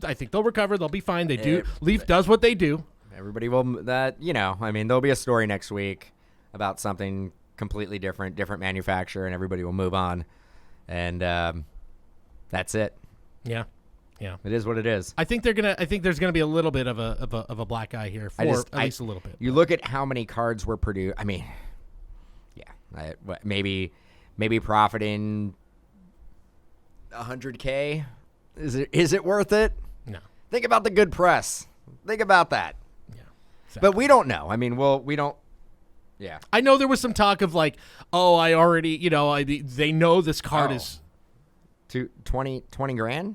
I think they'll recover. They'll be fine. They do. Leaf does what they do. Everybody will, I mean, there'll be a story next week about something completely different manufacturer, and everybody will move on. And that's it. Yeah. Yeah. It is what it is. I think there's gonna be a little bit of a black eye here for at least a little bit. You look at how many cards were produced. I mean, yeah, maybe profiting $100K. Is it worth it? No. Think about the good press. Think about that. Yeah. Exactly. But we don't know. I mean, we don't. Yeah. I know there was some talk of like, oh, I already, they know this card is 20 grand.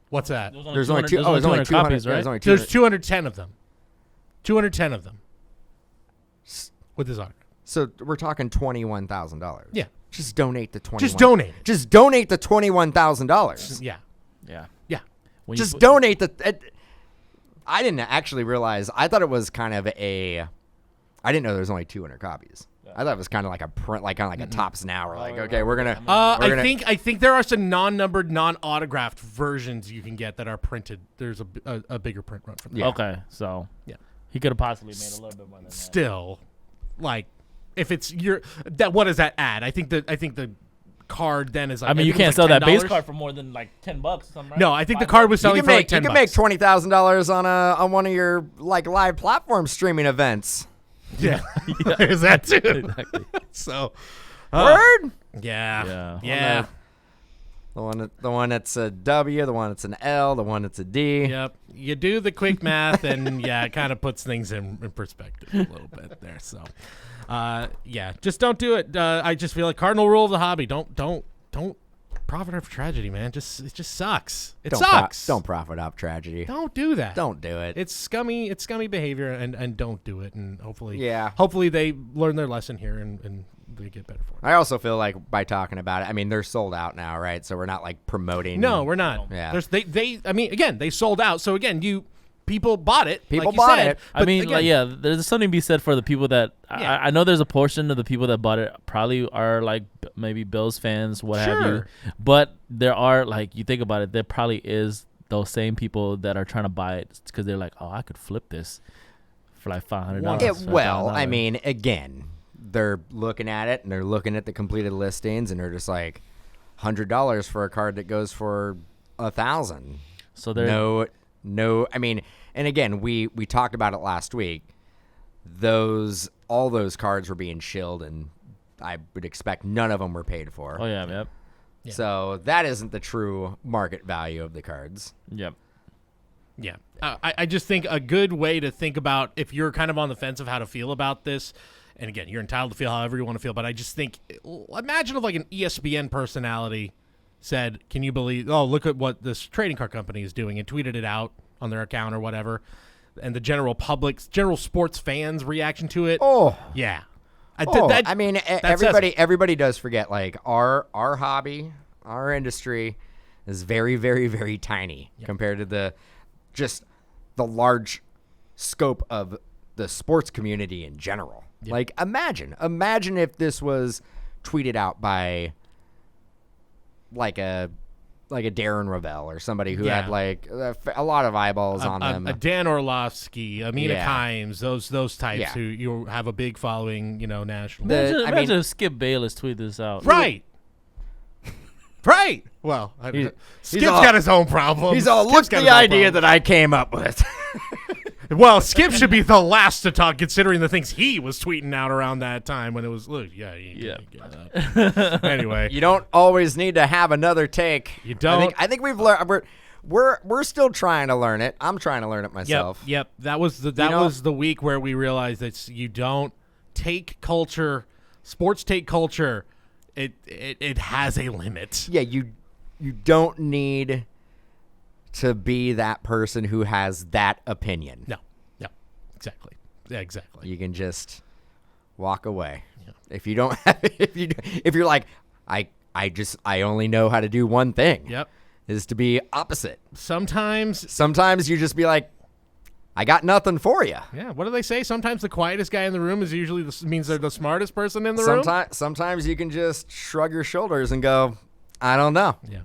What's that? There's only 200 copies, right? There's 210 of them. 210 of them. With his autograph. So we're talking $21,000. Yeah. Just donate the $21,000. Just donate it. Just donate the $21,000. Yeah. Yeah. Yeah. Just donate the. I didn't actually realize. I thought it was kind of a. I didn't know there was only 200 copies. Yeah. I thought it was kind of like a print, like kind of like a Tops Now. Or like, okay, we're gonna. I think there are some non-numbered, non-autographed versions you can get that are printed. There's a bigger print run for that. Yeah. Okay, so yeah, he could have possibly made a little bit more than that. Still, like, if it's what does that add? I think the card then is like. I mean, you can't sell that base card for more than like $10 or something, right? No, I think the card was selling for like $10. You can make $20,000 on one of your like live platform streaming events. Yeah, there's that too. Exactly. So, word. Yeah. The one that's a W, the one that's an L, the one that's a D. Yep. You do the quick math, and it kind of puts things in perspective a little bit there. So, just don't do it. I just feel like cardinal rule of the hobby: don't profit off tragedy, man. It just sucks. It sucks. Don't profit off tragedy. Don't do that. Don't do it. It's scummy. It's scummy behavior, and don't do it. And hopefully, they learn their lesson here and they get better for it. I also feel like by talking about it, I mean they're sold out now, right? So we're not like promoting. No, we're not. Yeah. They sold out. So again, people bought it. People bought it. I mean, there's something to be said for the people that I know. There's a portion of the people that bought it probably are like maybe Bills fans, what have you. But there are, like, you think about it, there probably is those same people that are trying to buy it because they're like, oh, I could flip this for like $500. Well, I mean, again, they're looking at it and they're looking at the completed listings and they're just like $100 for a card that goes for $1,000. So they're no. I mean, and again, we talked about it last week. All those cards were being shilled, and I would expect none of them were paid for. Oh yeah, yep. Yeah. So that isn't the true market value of the cards. Yep. Yeah. I just think a good way to think about if you're kind of on the fence of how to feel about this, and again, you're entitled to feel however you want to feel, but I just think, imagine if like an ESPN personality said, can you believe, oh, look at what this trading card company is doing, and tweeted it out on their account or whatever, and the general sports fans' reaction to it. Oh. Yeah. Everybody does forget, like, our hobby, our industry is very, very, very tiny compared to the large scope of the sports community in general. Yep. Like, imagine if this was tweeted out by like a Darren Ravel or somebody who had like a lot of eyeballs on them. A Dan Orlovsky, Amina Kimes, those types who you have a big following, nationally. Imagine if Skip Bayless tweeted this out. Right. Right. Well, Skip's all- got his own problems. He's all, Skip's look got the his own idea problems. that I came up with. Well, Skip should be the last to talk, considering the things he was tweeting out around that time when it was, look, yeah. Anyway. You don't always need to have another take. You don't. I think we've learned. We're still trying to learn it. I'm trying to learn it myself. Yep. That was the week where we realized that you don't take culture, sports take culture. It has a limit. Yeah, you don't need to be that person who has that opinion. No, exactly. Yeah, exactly. You can just walk away. Yeah. If you don't have, if you're like, I only know how to do one thing. Yep. Is to be opposite. Sometimes you just be like, I got nothing for you. Yeah, what do they say? Sometimes the quietest guy in the room is usually means they're the smartest person in the room. Sometimes you can just shrug your shoulders and go, I don't know. Yeah.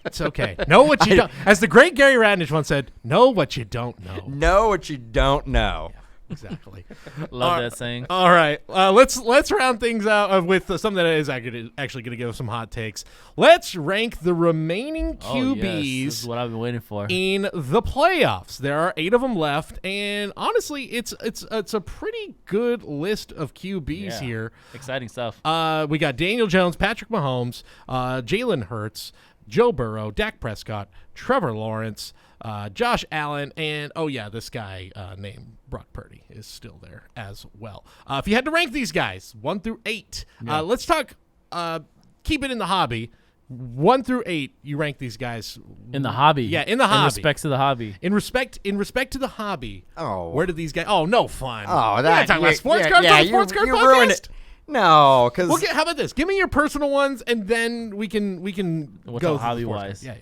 It's okay. Know what you don't. As the great Gary Radnich once said, know what you don't know. Know what you don't know. Yeah, exactly. Love that saying. All right. Let's round things out with something that is actually going to give us some hot takes. Let's rank the remaining QBs. This is what I've been waiting for. In the playoffs. There are 8 of them left, and honestly, it's a pretty good list of QBs here. Exciting stuff. We got Daniel Jones, Patrick Mahomes, Jalen Hurts, Joe Burrow, Dak Prescott, Trevor Lawrence, Josh Allen, and this guy named Brock Purdy is still there as well. If you had to rank these guys 1 through 8, let's talk. Keep it in the hobby. 1 through 8, you rank these guys in the hobby. Yeah, in the hobby. In respect to the hobby. In respect to the hobby. Oh, where did these guys? Oh, no fun. Oh, that's talking about sports cards. Sports card you podcast. ruined it. No, because How about this? Give me your personal ones, and then we can go hobby wise. Yeah.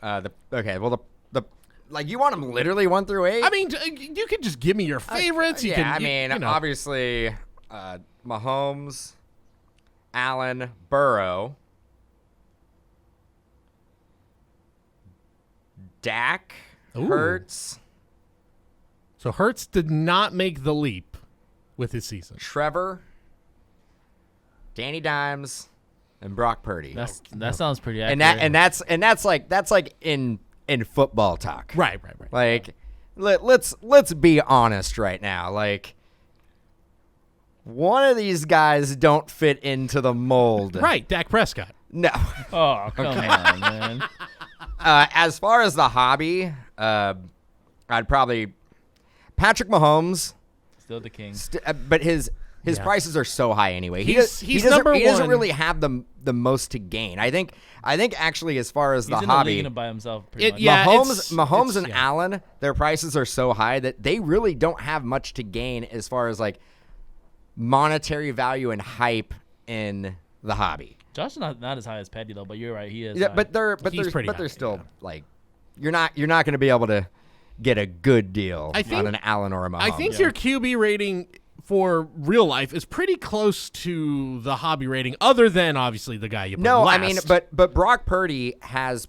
Well, the like you want them literally 1 through 8. I mean, you could just give me your favorites. Obviously, Mahomes, Allen, Burrow, Dak, Ooh. Hurts. So Hurts did not make the leap with his season. Trevor, Danny Dimes, and Brock Purdy. That sounds pretty accurate. And that's like in football talk. Right. Like let's be honest right now. Like one of these guys don't fit into the mold. Right, Dak Prescott. No. Oh, come on, man. As far as the hobby, I'd probably Patrick Mahomes. Still the king. But his prices are so high anyway. He he's number one. He doesn't really have the most to gain. I think actually as far as He's the in hobby, the league by himself. Pretty much. Yeah, Mahomes and Allen, their prices are so high that they really don't have much to gain as far as like monetary value and hype in the hobby. Josh is not as high as Petty though, but you're right, he is. Yeah, high. but they're still like you're not going to be able to get a good deal on an Allen or a Mahomes. I think your QB rating for real life is pretty close to the hobby rating, other than obviously the guy you put last. I mean, but Brock Purdy has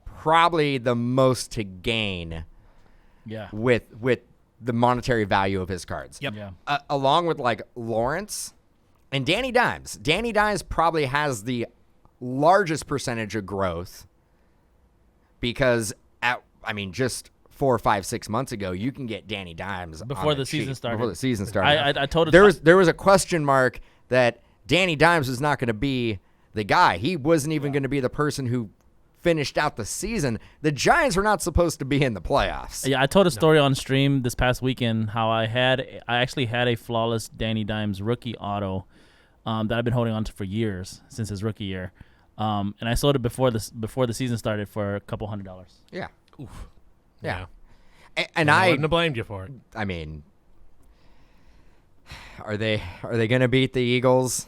probably the most to gain. Yeah. With the monetary value of his cards. Yep. Yeah. Along with like Lawrence and Danny Dimes. Danny Dimes probably has the largest percentage of growth because just 4, 5, 6 months ago, you can get Danny Dimes Before the season started. Before the season started. I told there was a question mark that Danny Dimes was not going to be the guy. He wasn't even going to be the person who finished out the season. The Giants were not supposed to be in the playoffs. Yeah, I told a story on stream this past weekend how I actually had a flawless Danny Dimes rookie auto that I've been holding on to for years since his rookie year, and I sold it before the season started for a couple $100. Yeah. Oof. Yeah. And And I I wouldn't have blamed you for it. I mean, are they going to beat the Eagles?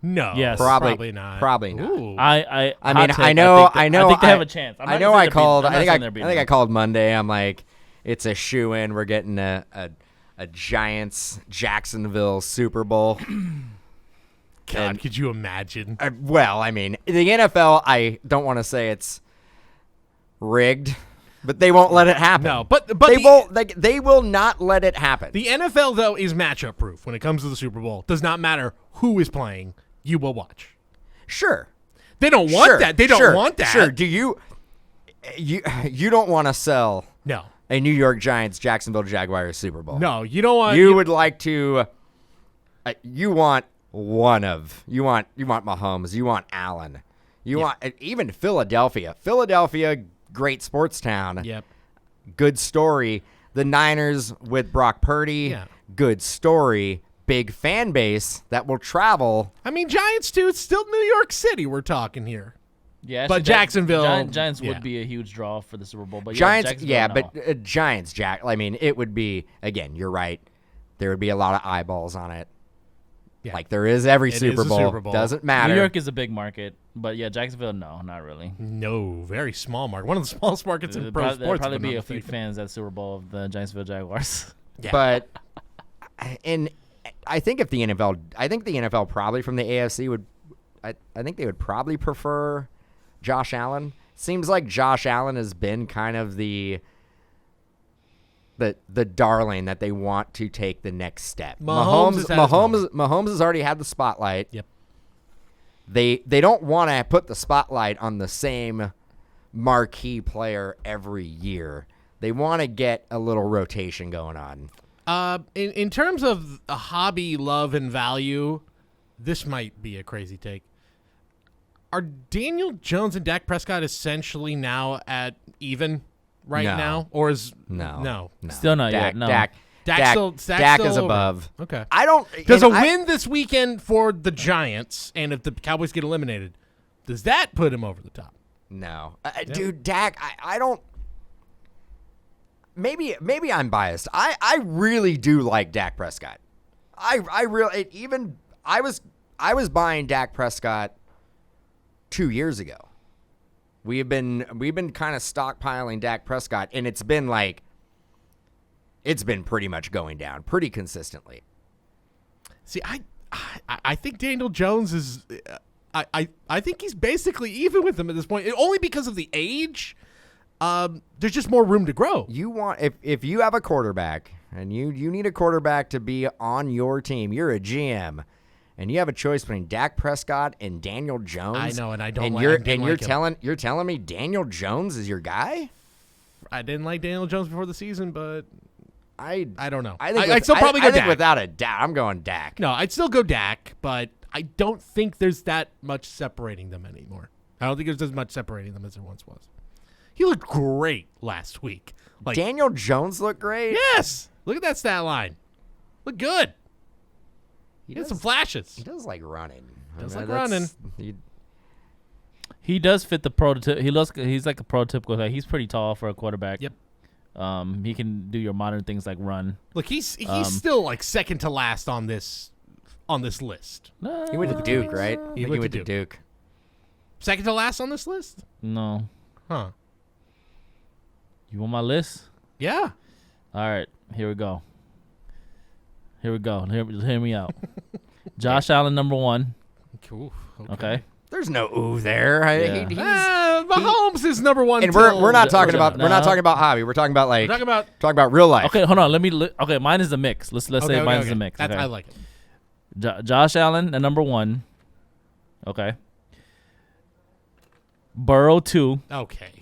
No, Yes. probably not. Probably not. Ooh. I I mean, mean, I know. I think they have a chance. I know. I think I called Monday. I'm like, it's a shoe in. We're getting a Giants Jacksonville Super Bowl. God, And- could you imagine? Well, I mean, the NFL. I don't want to say it's rigged, but they won't let it happen. No, but they will not let it happen. The NFL, though, is matchup proof when it comes to the Super Bowl. Does not matter who is playing, you will watch. Sure. They don't want that. They don't want that. Sure. Do you don't want to sell No. a New York Giants Jacksonville Jaguars Super Bowl. No, you don't want. You would like to. You want Mahomes. You want Allen. You want even Philadelphia. Philadelphia, great sports town. Yep. Good story. The Niners with Brock Purdy. Yeah. Good story. Big fan base that will travel. I mean, Giants too. It's still New York City. We're talking here. Yeah, But Jacksonville- Giants yeah. would be a huge draw for the Super Bowl. But Giants, Jacksonville, no. but Giants, I mean, it would be, again, you're right. There would be a lot of eyeballs on it. Yeah. Like there is every It Super is a Bowl. Super Bowl. Doesn't matter. New York is a big market, but yeah, Jacksonville, no, not really. No, very small market. One of the smallest markets in pro There'll sports. probably if I'm be not a few mistaken. fans at Super Bowl of the Giantsville Jaguars. Yeah. But and I think if the NFL probably from the AFC would I think they would probably prefer Josh Allen. Seems like Josh Allen has been kind of the darling that they want to take the next step. Mahomes has had his moment. Mahomes has already had the spotlight. Yep. They don't want to put the spotlight on the same marquee player every year. They want to get a little rotation going on. In terms of a hobby, love, and value, this might be a crazy take. Are Daniel Jones and Dak Prescott essentially now at even right No. now, or is No. Still not Dak, yet, no. Dak Dak is over. above. Okay. I don't. Does a and I- win this weekend for the Giants, and if the Cowboys get eliminated, does that put him over the top? No, dude, Dak. I don't. Maybe I'm biased. I really do like Dak Prescott. I was buying Dak Prescott 2 years ago. We've been kind of stockpiling Dak Prescott, and it's been pretty much going down pretty consistently. See, I think Daniel Jones is. I think he's basically even with him at this point, only because of the age. There's just more room to grow. You want if you have a quarterback and you need a quarterback to be on your team, you're a GM, and you have a choice between Dak Prescott and Daniel Jones. I know, and I don't. And like, you're I didn't like him. you're telling me Daniel Jones is your guy? I didn't like Daniel Jones before the season, but I don't know. I think I'd still probably go I think Dak. without a doubt, I'm going Dak. No, I'd still go Dak, but I don't think there's that much separating them anymore. I don't think there's as much separating them as there once was. He looked great last week. Like Daniel Jones looked great. yes, look at that stat line. Look good. He had some flashes. He does like running. Does I mean, like that's- He does fit the prototype. He's like a prototypical guy. He's pretty tall for a quarterback. Yep. He can do your modern things like run. Look, he's still like second to last on this list. He went to Duke, right? I think went he to went to Duke. Second to last on this list? No. Huh. You want my list? Yeah. All right. Here we go. Hear me out. Josh Allen, number 1. Cool. Okay. There's no ooh there. Yeah. Mahomes is number one. And we're not talking No. about we're not talking about hobby. We're talking about We're talking about. real life. Okay, hold on. Okay, mine is a mix. Let's say mine is a mix. That's, Okay. I like it. Josh Allen at number 1. Okay. Burrow 2. Okay.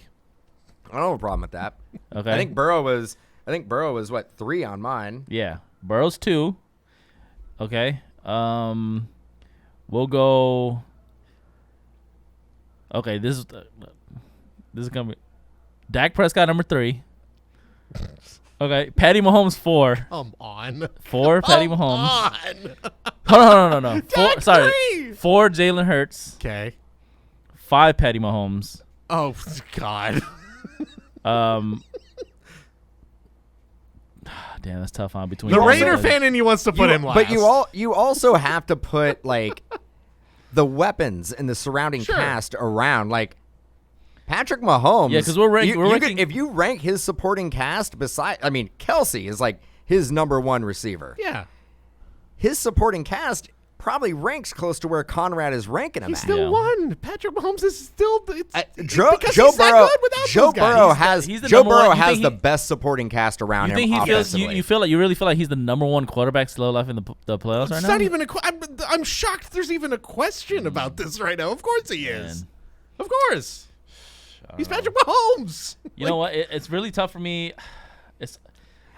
I don't have a problem with that. Okay. I think Burrow was what 3 on mine. Yeah. Burrow's 2. Okay. We'll go. Okay, this is gonna be Dak Prescott number 3. Okay, Patty Mahomes 4. Come on. 4 Patty Come Mahomes. on. No. 4, Dak sorry. 3. 4 Jalen Hurts. Okay. 5 Patty Mahomes. Oh God. Damn, that's tough. On between The all Raider those. fan in you wants to put him last. But you also have to put like the weapons and the surrounding Sure. cast around like Patrick Mahomes. Yeah, 'cause we're ranking- if you rank his supporting cast Kelsey is like his number 1 receiver. Yeah. His supporting cast probably ranks close to where Conrad is ranking him He at. still won. Patrick Mahomes is still Joe he's that Burrow. good without Joe those guys. Burrow has he's the Joe number one. Burrow You has think the he- best supporting cast around You him think he feels? offensively. You feel like you really feel like he's the number one quarterback still left in the playoffs right It's now? not even I'm shocked there's even a question about this right now. Of course he is. Man. Of course. He's Patrick Mahomes. You know what? It's really tough for me.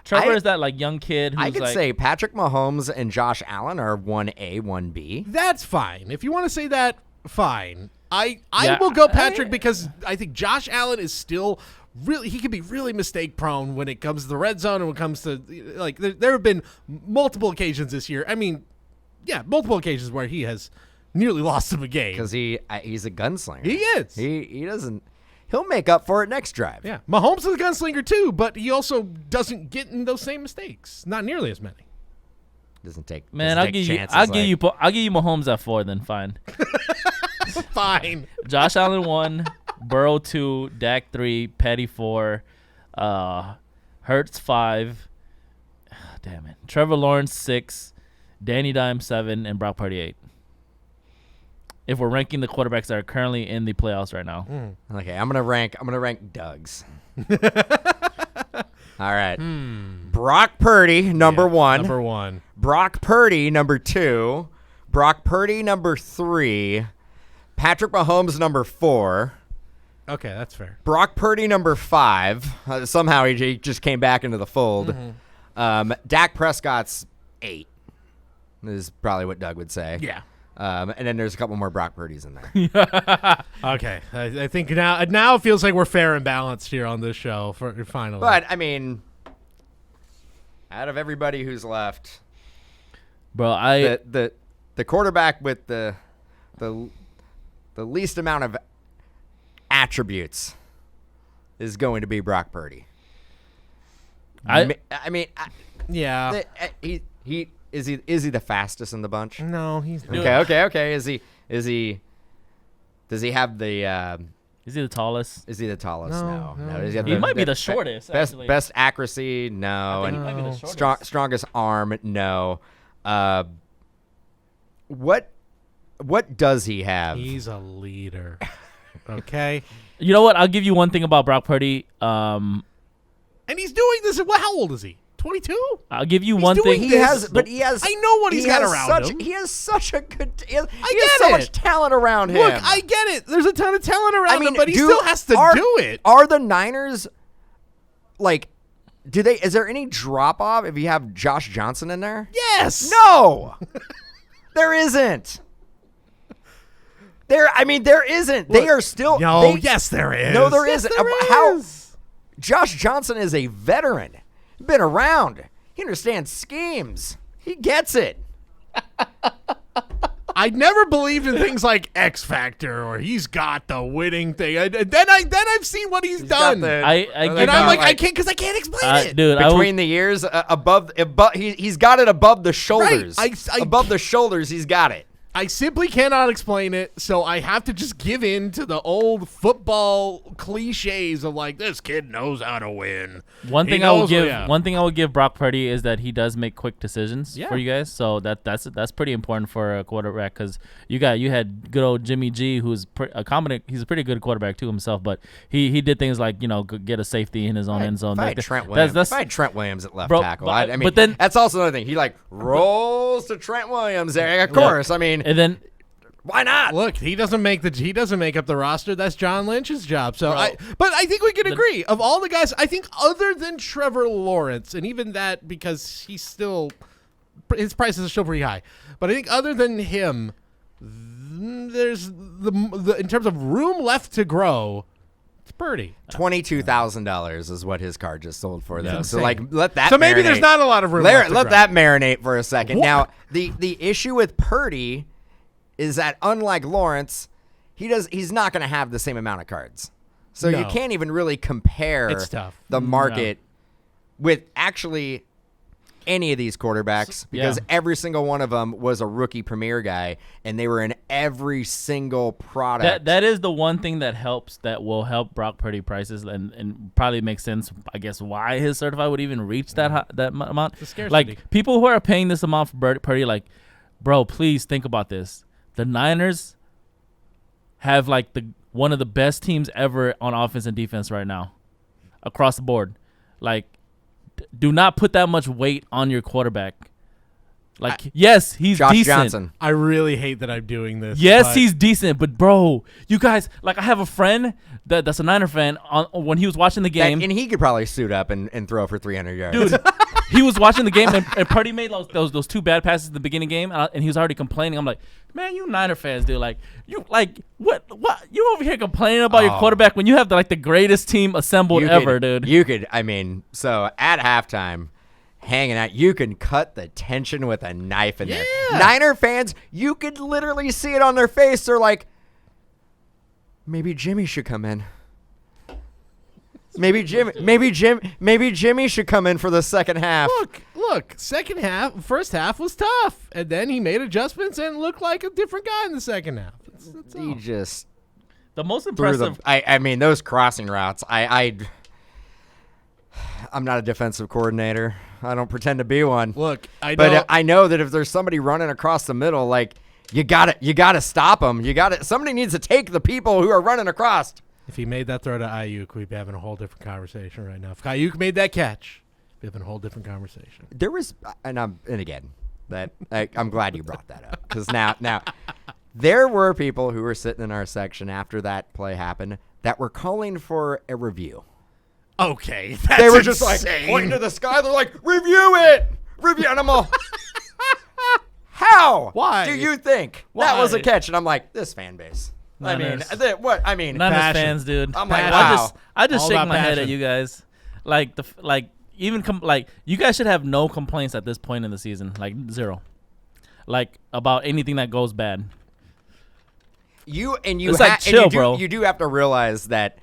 Trevor is that like young kid who's I could like, say Patrick Mahomes and Josh Allen are 1A, 1B. That's fine. If you want to say that, fine. I Yeah, will go Patrick because I think Josh Allen is still really, he can be really mistake prone when it comes to the red zone and when it comes to, like, there have been multiple occasions this year. I mean, yeah, multiple occasions where he has nearly lost him a game. Because he's a gunslinger. He is. He doesn't. He'll make up for it next drive. Yeah, Mahomes is a gunslinger too, but he also doesn't get in those same mistakes. Not nearly as many. Doesn't take. man, doesn't I'll take give you, chances I'll give like- you, I'll give you Mahomes at 4. Then fine. Fine. Josh Allen 1, Burrow 2, Dak 3, Petty 4, Hurts 5. Damn it. Trevor Lawrence 6, Danny Dimes 7, and Brock Purdy 8. If we're ranking the quarterbacks that are currently in the playoffs right now. Okay, I'm gonna rank Doug's. All right. Brock Purdy, number 1. Number 1. Brock Purdy, number 2. Brock Purdy, number 3. Patrick Mahomes, number 4. Okay, that's fair. Brock Purdy, number 5. Somehow he just came back into the fold. Dak Prescott's 8. This is probably what Doug would say. Yeah. And then there's a couple more Brock Purdys in there. Okay, I think now it feels like we're fair and balanced here on this show. Finally, But I mean, out of everybody who's left, Bro, the quarterback with the least amount of attributes is going to be Brock Purdy. I yeah. He is he the fastest in the bunch? No, he's not. Okay. Is he? Does he have the? is he the tallest? Is he the tallest? No, No. Does he have He the- might be the the shortest, Best actually. best accuracy? No. I think he And might be the shortest. strongest arm? No. What does he have? He's a leader. Okay, You know what? I'll give you one thing about Brock Purdy. and he's doing this. How old is he? 22. I'll give you one doing thing. He has, but he has. I know what he's he got has around such, him. He has such a good. He has get so it. much talent around him. Look, I get it. There's a ton of talent around him, but he still has to do it. Are the Niners like? Is there any drop off if you have Josh Johnson in there? Yes. No, there isn't. There isn't. They are still. No. Yes, there is. No, there yes, isn't. There How? is. Josh Johnson is a veteran. Been around. He understands schemes. He gets it. I never believed in things like X Factor or he's got the winning thing. Then I've seen what he's done, I and give I'm you- like, I can't because I can't explain it. dude. Between the years, above, he's got it above the shoulders. I- above the shoulders, he's got it. I simply cannot explain it, so I have to just give in to the old football cliches of like, this kid knows how to win. One He thing I will knows- give yeah. one thing I will give Brock Purdy is that he does make quick decisions Yeah. for you guys. So that's pretty important for a quarterback because you had good old Jimmy G, who's a competent. He's a pretty good quarterback too himself, but he did things like get a safety in his own end zone. If I Like had Trent that- Williams, that's if I had Trent Williams at left Bro, tackle, but- but then- that's also another thing. He rolls to Trent Williams there. Of course, I mean, and then why not? Look, he doesn't make up the roster. That's John Lynch's job. So, but I think we can agree of all the guys. I think other than Trevor Lawrence, and even that because he's still his prices are still pretty high. But I think other than him, there's the in terms of room left to grow. It's Purdy. $22,000 is what his car just sold for them. So insane. let that. So maybe there's marinate. not a lot of room. left to Let grow. that marinate for a second. What? Now, the issue with Purdy is that unlike Lawrence, he's not going to have the same amount of cards. So you No. can't even really compare It's tough. the market with actually any of these quarterbacks because every single one of them was a rookie premier guy and they were in every single product. that is the one thing that will help Brock Purdy prices and probably makes sense, I guess, why his certified would even reach that amount. scarcity. Like people who are paying this amount for Purdy, like bro, please think about this. The Niners have like one of the best teams ever on offense and defense right now, across the board. Like, do not put that much weight on your quarterback. Like, yes, he's Josh decent. Johnson. I really hate that I'm doing this. Yes, but he's decent, but bro, you guys, like, I have a friend that's a Niner fan. When he was watching the game, And he could probably suit up and throw for 300 yards. dude, he was watching the game and Purdy made those two bad passes at the beginning game, and he was already complaining. I'm like, man, you Niner fans, dude, like, you like what you over here complaining about your quarterback when you have the greatest team assembled ever, dude. You could, I mean, so at halftime, hanging out, you can cut the tension with a knife in there. Niner fans, you could literally see it on their face. They're like, maybe Jimmy should come in. Maybe Jimmy should come in for the second half. Look. First half was tough, and then he made adjustments and looked like a different guy in the second half. That's He all. just The most threw impressive. I mean, those crossing routes. I'm not a defensive coordinator. I don't pretend to be one. Look, I know. But I know that if there's somebody running across the middle, like you gotta stop them. Somebody needs to take the people who are running across. If he made that throw to Ayuk, we'd be having a whole different conversation right now. If Ayuk made that catch, we'd be having a whole different conversation. There was, and again, that I'm glad you brought that up because now there were people who were sitting in our section after that play happened that were calling for a review. Okay, that's They were just insane. like pointing to the sky. They're like, review it, and I'm all, how? Why? Do you think that was a Why? catch? And I'm like, this fan base. Niners. What? I mean, Niners passion. fans, dude. I'm like, Passion. wow. I just All shake about my head at passion. you guys. Like you guys should have no complaints at this point in the season. Like, zero. Like, about anything that goes bad. It's like chill, bro. You do have to realize that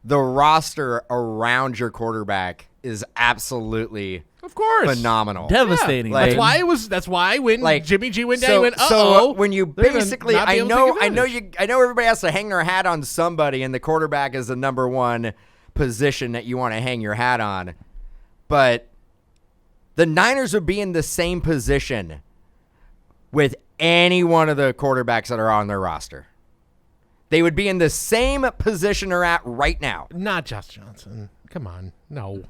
the roster around your quarterback is absolutely Of course. phenomenal. Devastating. Like- dude. That's why when Like, Jimmy G went down, you went, So when you they're gonna basically, not be I able to know take advantage. I know everybody has to hang their hat on somebody, and the quarterback is the number one position that you want to hang your hat on. But the Niners would be in the same position with any one of the quarterbacks that are on their roster. They would be in the same position they're at right now. Not Josh Johnson. Come on. No.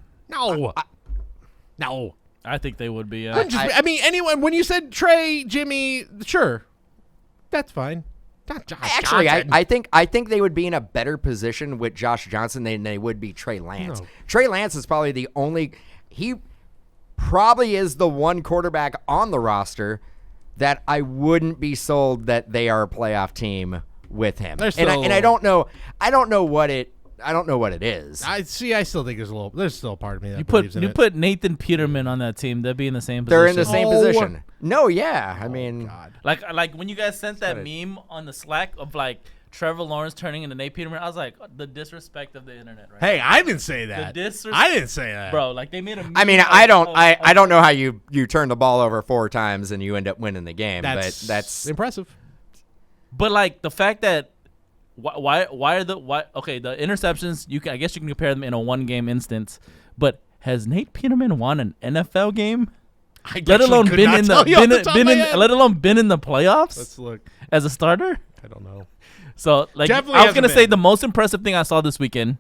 No. I think they would be. I mean, anyone, when you said Trey, Jimmy, sure. That's fine. Not Josh Actually, Johnson. I think they would be in a better position with Josh Johnson than they would be Trey Lance. No. Trey Lance is probably the only – he probably is the one quarterback on the roster that I wouldn't be sold that they are a playoff team with him. They're And I don't know what it is. I still think there's still a part of me that you believes in it. put Nathan Peterman on that team, they'd be in the same position. They're in the same Oh. position. No, yeah. I mean, God. Like when you guys sent that gotta- meme on the Slack of like Trevor Lawrence turning into Nate Peterman, I was like, the disrespect of the internet, right? Hey, I didn't say that. disrespect- I didn't say that. Bro, like they made a meme I mean, of- I don't of- I don't know how you turn the ball over 4 times and you end up winning the game, That's but that's impressive. But like the fact that why are the the interceptions, I guess you can compare them in a one game instance, but has Nate Peterman won an NFL game? Let alone been in the let alone been in the playoffs Let's look. as a starter? I don't know. So like Definitely I was hasn't gonna say been. the most impressive thing I saw this weekend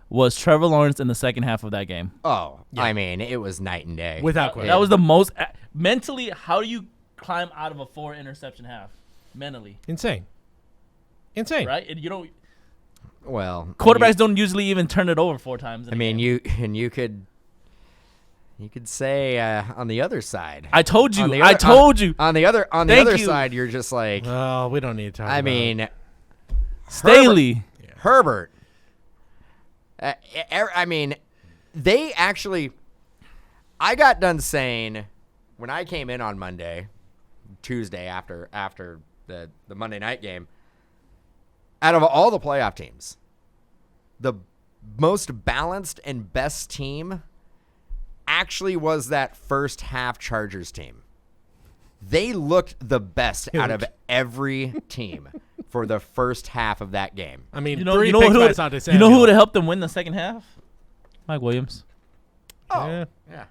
was Trevor Lawrence in the second half of that game. I mean, it was night and day. Without question. That was the most mentally. How do you climb out of a 4 interception half mentally? Insane. Right? And you don't. Well, Quarterbacks don't usually even turn it over 4 times. In I a mean, game. you could say on the other side. I told you. On the I other- told you. On the other Thank you. side, you're just like, Oh, we don't need to talk I about mean, Staley. Herbert. I mean, they actually. I got done saying when I came in on Tuesday after the Monday night game. Out of all the playoff teams, the most balanced and best team actually was that first half Chargers team. They looked the best out of every team for the first half of that game. I mean, You know, 3 you know picks who by would, Asante you know Samuel. who would have helped them win the second half? Mike Williams. Oh, Yeah. yeah.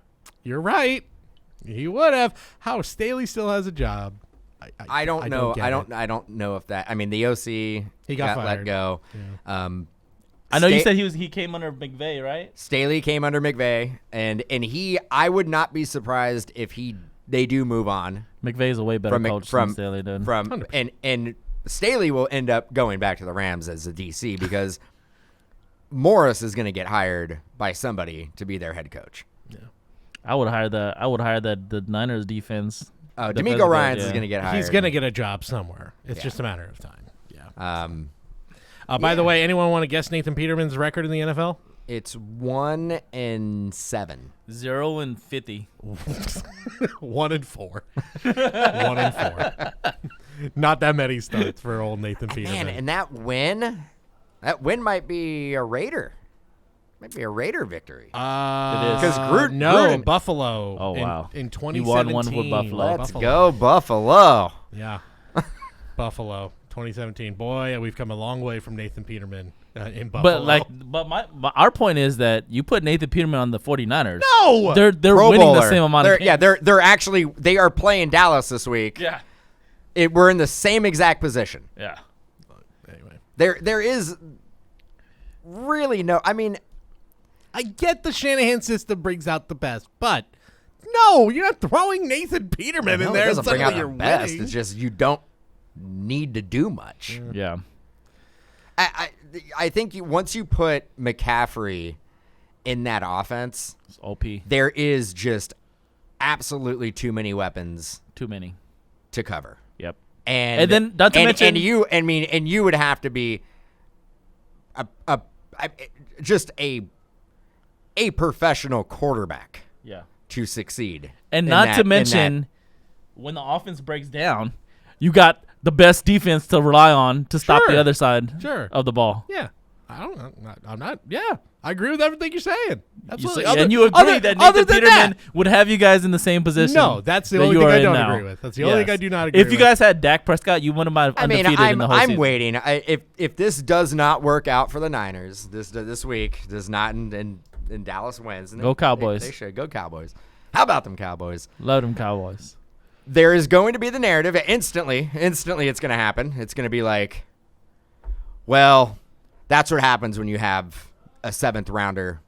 You're right. He would have. How Staley still has a job. I don't know. get it. I don't know if that. I mean, the OC He got let fired. go. Yeah. I know you said he came under McVay, right? Staley came under McVay, and I would not be surprised if they do move on McVay's a way better coach than Staley did. And Staley will end up going back to the Rams as a DC because Morris is going to get hired by somebody to be their head coach. Yeah. I would hire the Niners defense. Oh, D'Amico Ryans is going to get hired. He's going to get a job somewhere. It's just a matter of time. Yeah. By the way, anyone want to guess Nathan Peterman's record in the NFL? It's 1-7. 0-50. 1-4. 1-4. Not that many starts for old Nathan Peterman. Man, and that win might be a Raider. Might be a Raider victory. It is. Because Gruden, Buffalo. Oh, wow. In He 2017. won one with Buffalo. Let's go Buffalo. Yeah. Buffalo, 2017. Boy, we've come a long way from Nathan Peterman in Buffalo. But our point is that you put Nathan Peterman on the 49ers. No! They're Pro winning Bowler. the same amount of games. Yeah, they are playing Dallas this week. Yeah. We're in the same exact position. Yeah. Anyway. There is really no. I mean, I get the Shanahan system brings out the best, but no, you're not throwing Nathan Peterman in it there. doesn't bring out Suddenly the you're best. winning. It's just you don't need to do much. Yeah. I think once you put McCaffrey in that offense, It's OP. there is just absolutely too many weapons Too many. to cover. Yep. And then not to mention you would have to be just a professional quarterback Yeah. to succeed. And in not that- to in mention, when the offense breaks down, you got the best defense to rely on to stop Sure. the other side Sure. of the ball. Yeah. I'm not. Yeah. I agree with everything you're saying. Absolutely. And you agree that Nathan Peterman would have you guys in the same position. No, that's the that only you thing are I in don't now. agree with. That's the only thing I do not agree If you with. guys had Dak Prescott, you wouldn't have I mean, undefeated in the whole I'm season. waiting. If this does not work out for the Niners this week, does not and Dallas wins, and Go Cowboys. They should go Cowboys. How about them Cowboys? Love them Cowboys. There is going to be the narrative instantly it's going to happen. It's going to be like, well, that's what happens when you have a 7th rounder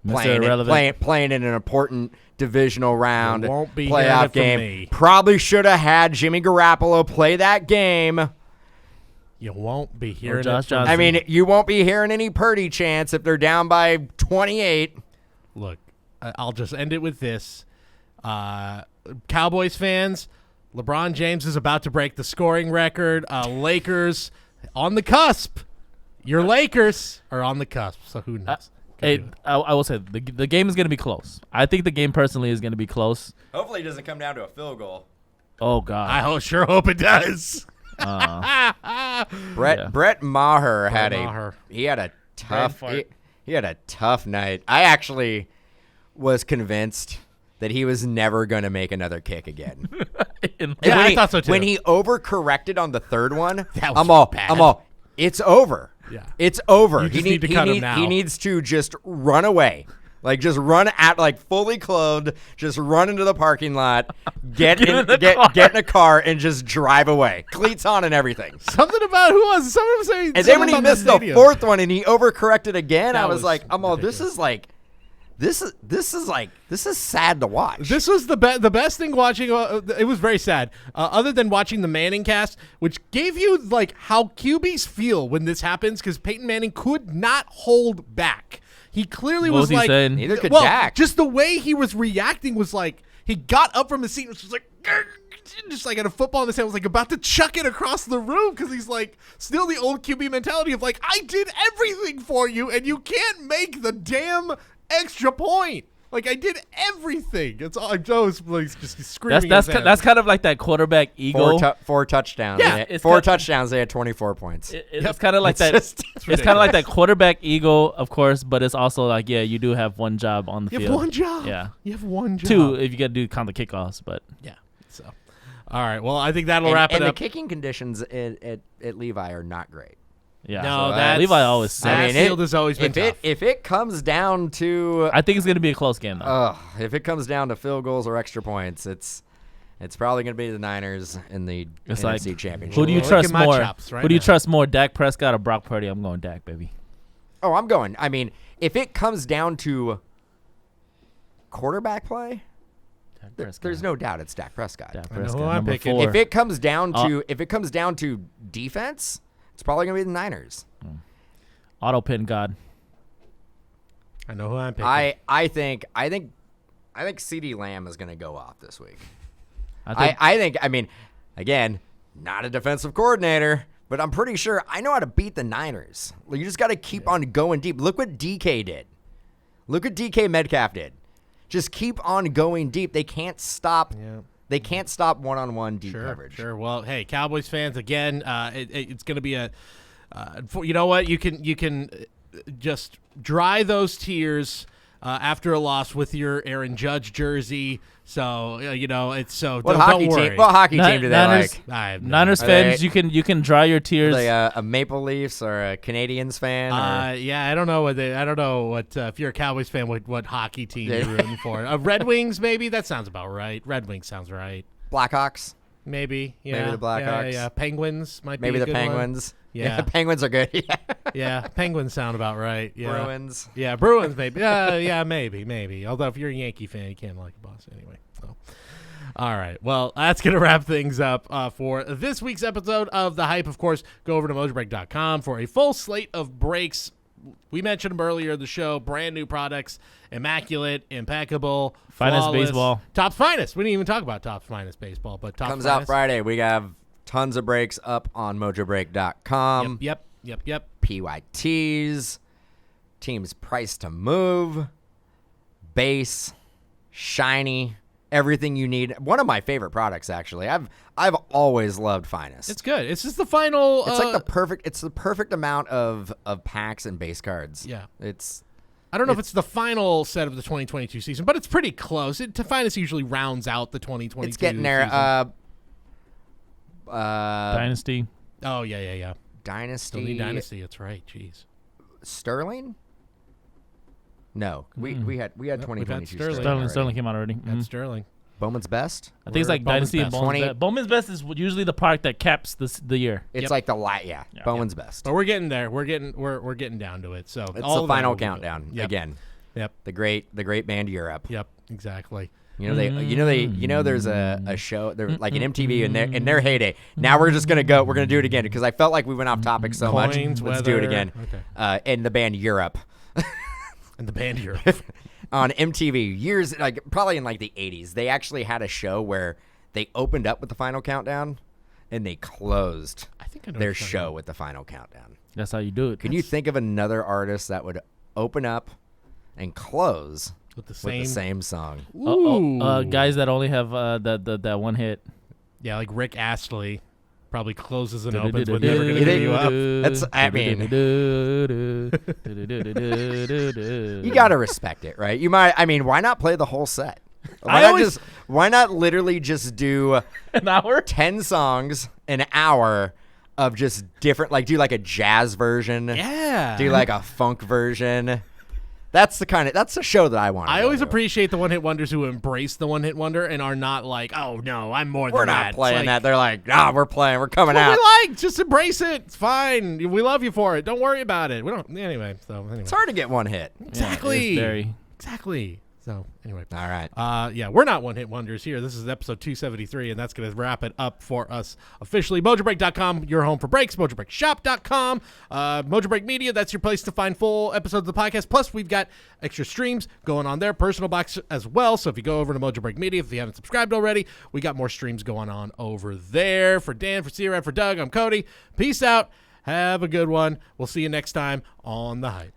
playing in an important divisional round You won't be hearing playoff it from game. me. Probably should have had Jimmy Garoppolo play that game. You won't be hearing Josh it from Johnson. I mean, you won't be hearing any Purdy chants if they're down by 28. Look, I'll just end it with this. Cowboys fans, LeBron James is about to break the scoring record. Lakers on the cusp. Your Lakers are on the cusp, so who knows? I will say the game is going to be close. I think the game personally is going to be close. Hopefully it doesn't come down to a field goal. Oh, God. I sure hope it does. Brett Maher had Maher. he had a tough Brain fart. he had a tough night. I actually was convinced that he was never going to make another kick again. In- Yeah, When I he- thought so too. When he overcorrected on the third one, That was I'm all, bad. it's over. Yeah. It's over. You just need to cut him now. He needs to just run away. Like, just run at, like, fully clothed, just run into the parking lot, get in a car, and just drive away. Cleats on and everything. Something about who was? Someone was saying. And then when he something missed about the video. fourth one and he overcorrected again, That I was was like, ridiculous. this is sad to watch. This was the best thing watching. It was very sad. Other than watching the Manning cast, which gave you like how QBs feel when this happens, because Peyton Manning could not hold back. He clearly What was he like. saying? Neither could well, Dak. just the way he was reacting was like he got up from his seat and was just like. Just like at a football in his hand, was like about to chuck it across the room because he's like still the old QB mentality of like, I did everything for you and you can't make the damn extra point. Like, I did everything. It's all Joe is like just screaming. That's kind of like that quarterback ego. Four touchdowns. Yeah, They had- it's four got- touchdowns. They had 24 points. It's kind of like that. just- It's kind of like that quarterback ego, of course, but it's also like, yeah, you do have one job on the You field. have one job. Yeah. You have one job. Two, if you got to count the kickoffs, but Yeah. So, all right. Well, I think that'll and, wrap it and up. the kicking conditions at Levi are not great. Yeah. No, So that's Levi always said. that I mean, field has always been tough. if it comes down to I think it's gonna be a close game though. if it comes down to field goals or extra points, it's probably going to be the Niners in the It's NFC like, Championship. Who do you Look trust at my more? chops right Who do you now. trust more, Dak Prescott or Brock Purdy? I'm going Dak, baby. Oh, I'm going. I mean, if it comes down to quarterback play, Dak Prescott. there's no doubt it's Dak Prescott. Dak I know Prescott, who I'm number picking. 4. If it comes down to defense, it's probably going to be the Niners. Auto pin God. I know who I'm picking. I think CeeDee Lamb is going to go off this week. I think I mean, again, not a defensive coordinator, but I'm pretty sure I know how to beat the Niners. You just got to keep on going deep. Look what DK did. Look what DK Metcalf did. Just keep on going deep. They can't stop. Yeah. They can't stop one-on-one deep coverage. Sure. Well, hey, Cowboys fans, again, it's going to be a. You know what? You can just dry those tears after a loss with your Aaron Judge jersey. So it's so. What don't hockey worry. team? What hockey team do they Niners- like? I have no Niners idea. fans, you can dry your tears. Like a Maple Leafs or a Canadians fan? Or, Yeah, I don't know what if you're a Cowboys fan, what hockey team you're rooting for. Red Wings, maybe that sounds about right. Red Wings sounds right. Blackhawks? Maybe, yeah. Maybe the Blackhawks. Yeah. Penguins might Maybe be a the good one. Penguins? Yeah. Penguins are good. Yeah. Yeah, Penguins sound about right. Yeah. Bruins. Yeah, Bruins maybe. Yeah, maybe. Although if you're a Yankee fan, you can't like the boss anyway. So, all right. Well, that's gonna wrap things up for this week's episode of The Hype. Of course, go over to Mojobreak.com for a full slate of breaks. We mentioned them earlier in the show. Brand new products, immaculate, impeccable, Finest flawless. baseball. Top's finest. We didn't even talk about Top's finest baseball, but Top's Comes finest. out Friday. We have tons of breaks up on Mojobreak.com. Yep. PYTs, teams priced to move, base, shiny, everything you need. One of my favorite products, actually. I've always loved Finest. It's good. It's just the final. It's like the perfect amount of packs and base cards. Yeah. It's I don't know if it's the final set of the 2022 season, but it's pretty close. Finest usually rounds out the 2022 it's getting there. season. Dynasty. Oh, yeah. Dynasty. Still need Dynasty. That's right. Jeez. Sterling? No. We had we've had 2022 Sterling. Sterling. Sterling came out already. That's Mhm. Sterling. Bowman's Best? I think it's like Bowman's Dynasty and Best. Bowman's Best. Bowman's Best is usually the product that caps the year. It's Yep. like the Bowman's Best. But we're getting there. We're getting down to it. So It's all the of that final will be good. countdown Yep. again. Yep. The great band Europe. Yep. Exactly. There's a show like an MTV in their heyday. Now we're gonna do it again because I felt like we went off topic so much. Coins, Let's do it weather. again. Okay. And the band Europe And the band here. on MTV probably in like the 80s. They actually had a show where they opened up with the final countdown and they closed I think I know their what you're talking show about. with the final countdown. That's how you do it. Can you think of another artist that would open up and close with the with same. the same song? Ooh. guys that only have that one hit. Yeah, like Rick Astley probably closes and opens with "Never Gonna Give You Up." You gotta respect it, right? Why not play the whole set? Why not literally just do An hour? 10 songs, an hour of just different, like do like a jazz version, Yeah. do like a funk version. That's the show that I want. I always appreciate the one-hit wonders who embrace the one-hit wonder and are not like, oh no, I'm more We're than not that. It's playing like, that. They're like, we're playing. We're coming What out. we like, just embrace it. It's fine. We love you for it. Don't worry about it. We don't. Anyway. It's hard to get one hit. Exactly. Yeah, Exactly. So anyway. All right. Yeah, we're not one-hit wonders here. This is episode 273, and that's going to wrap it up for us officially. Mojobreak.com, your home for breaks. Mojobreakshop.com. Mojobreak Media, that's your place to find full episodes of the podcast. Plus, we've got extra streams going on there, personal box as well. So if you go over to Mojobreak Media, if you haven't subscribed already, we got more streams going on over there. For Dan, for C-Rad, for Doug, I'm Cody. Peace out. Have a good one. We'll see you next time on The Hype.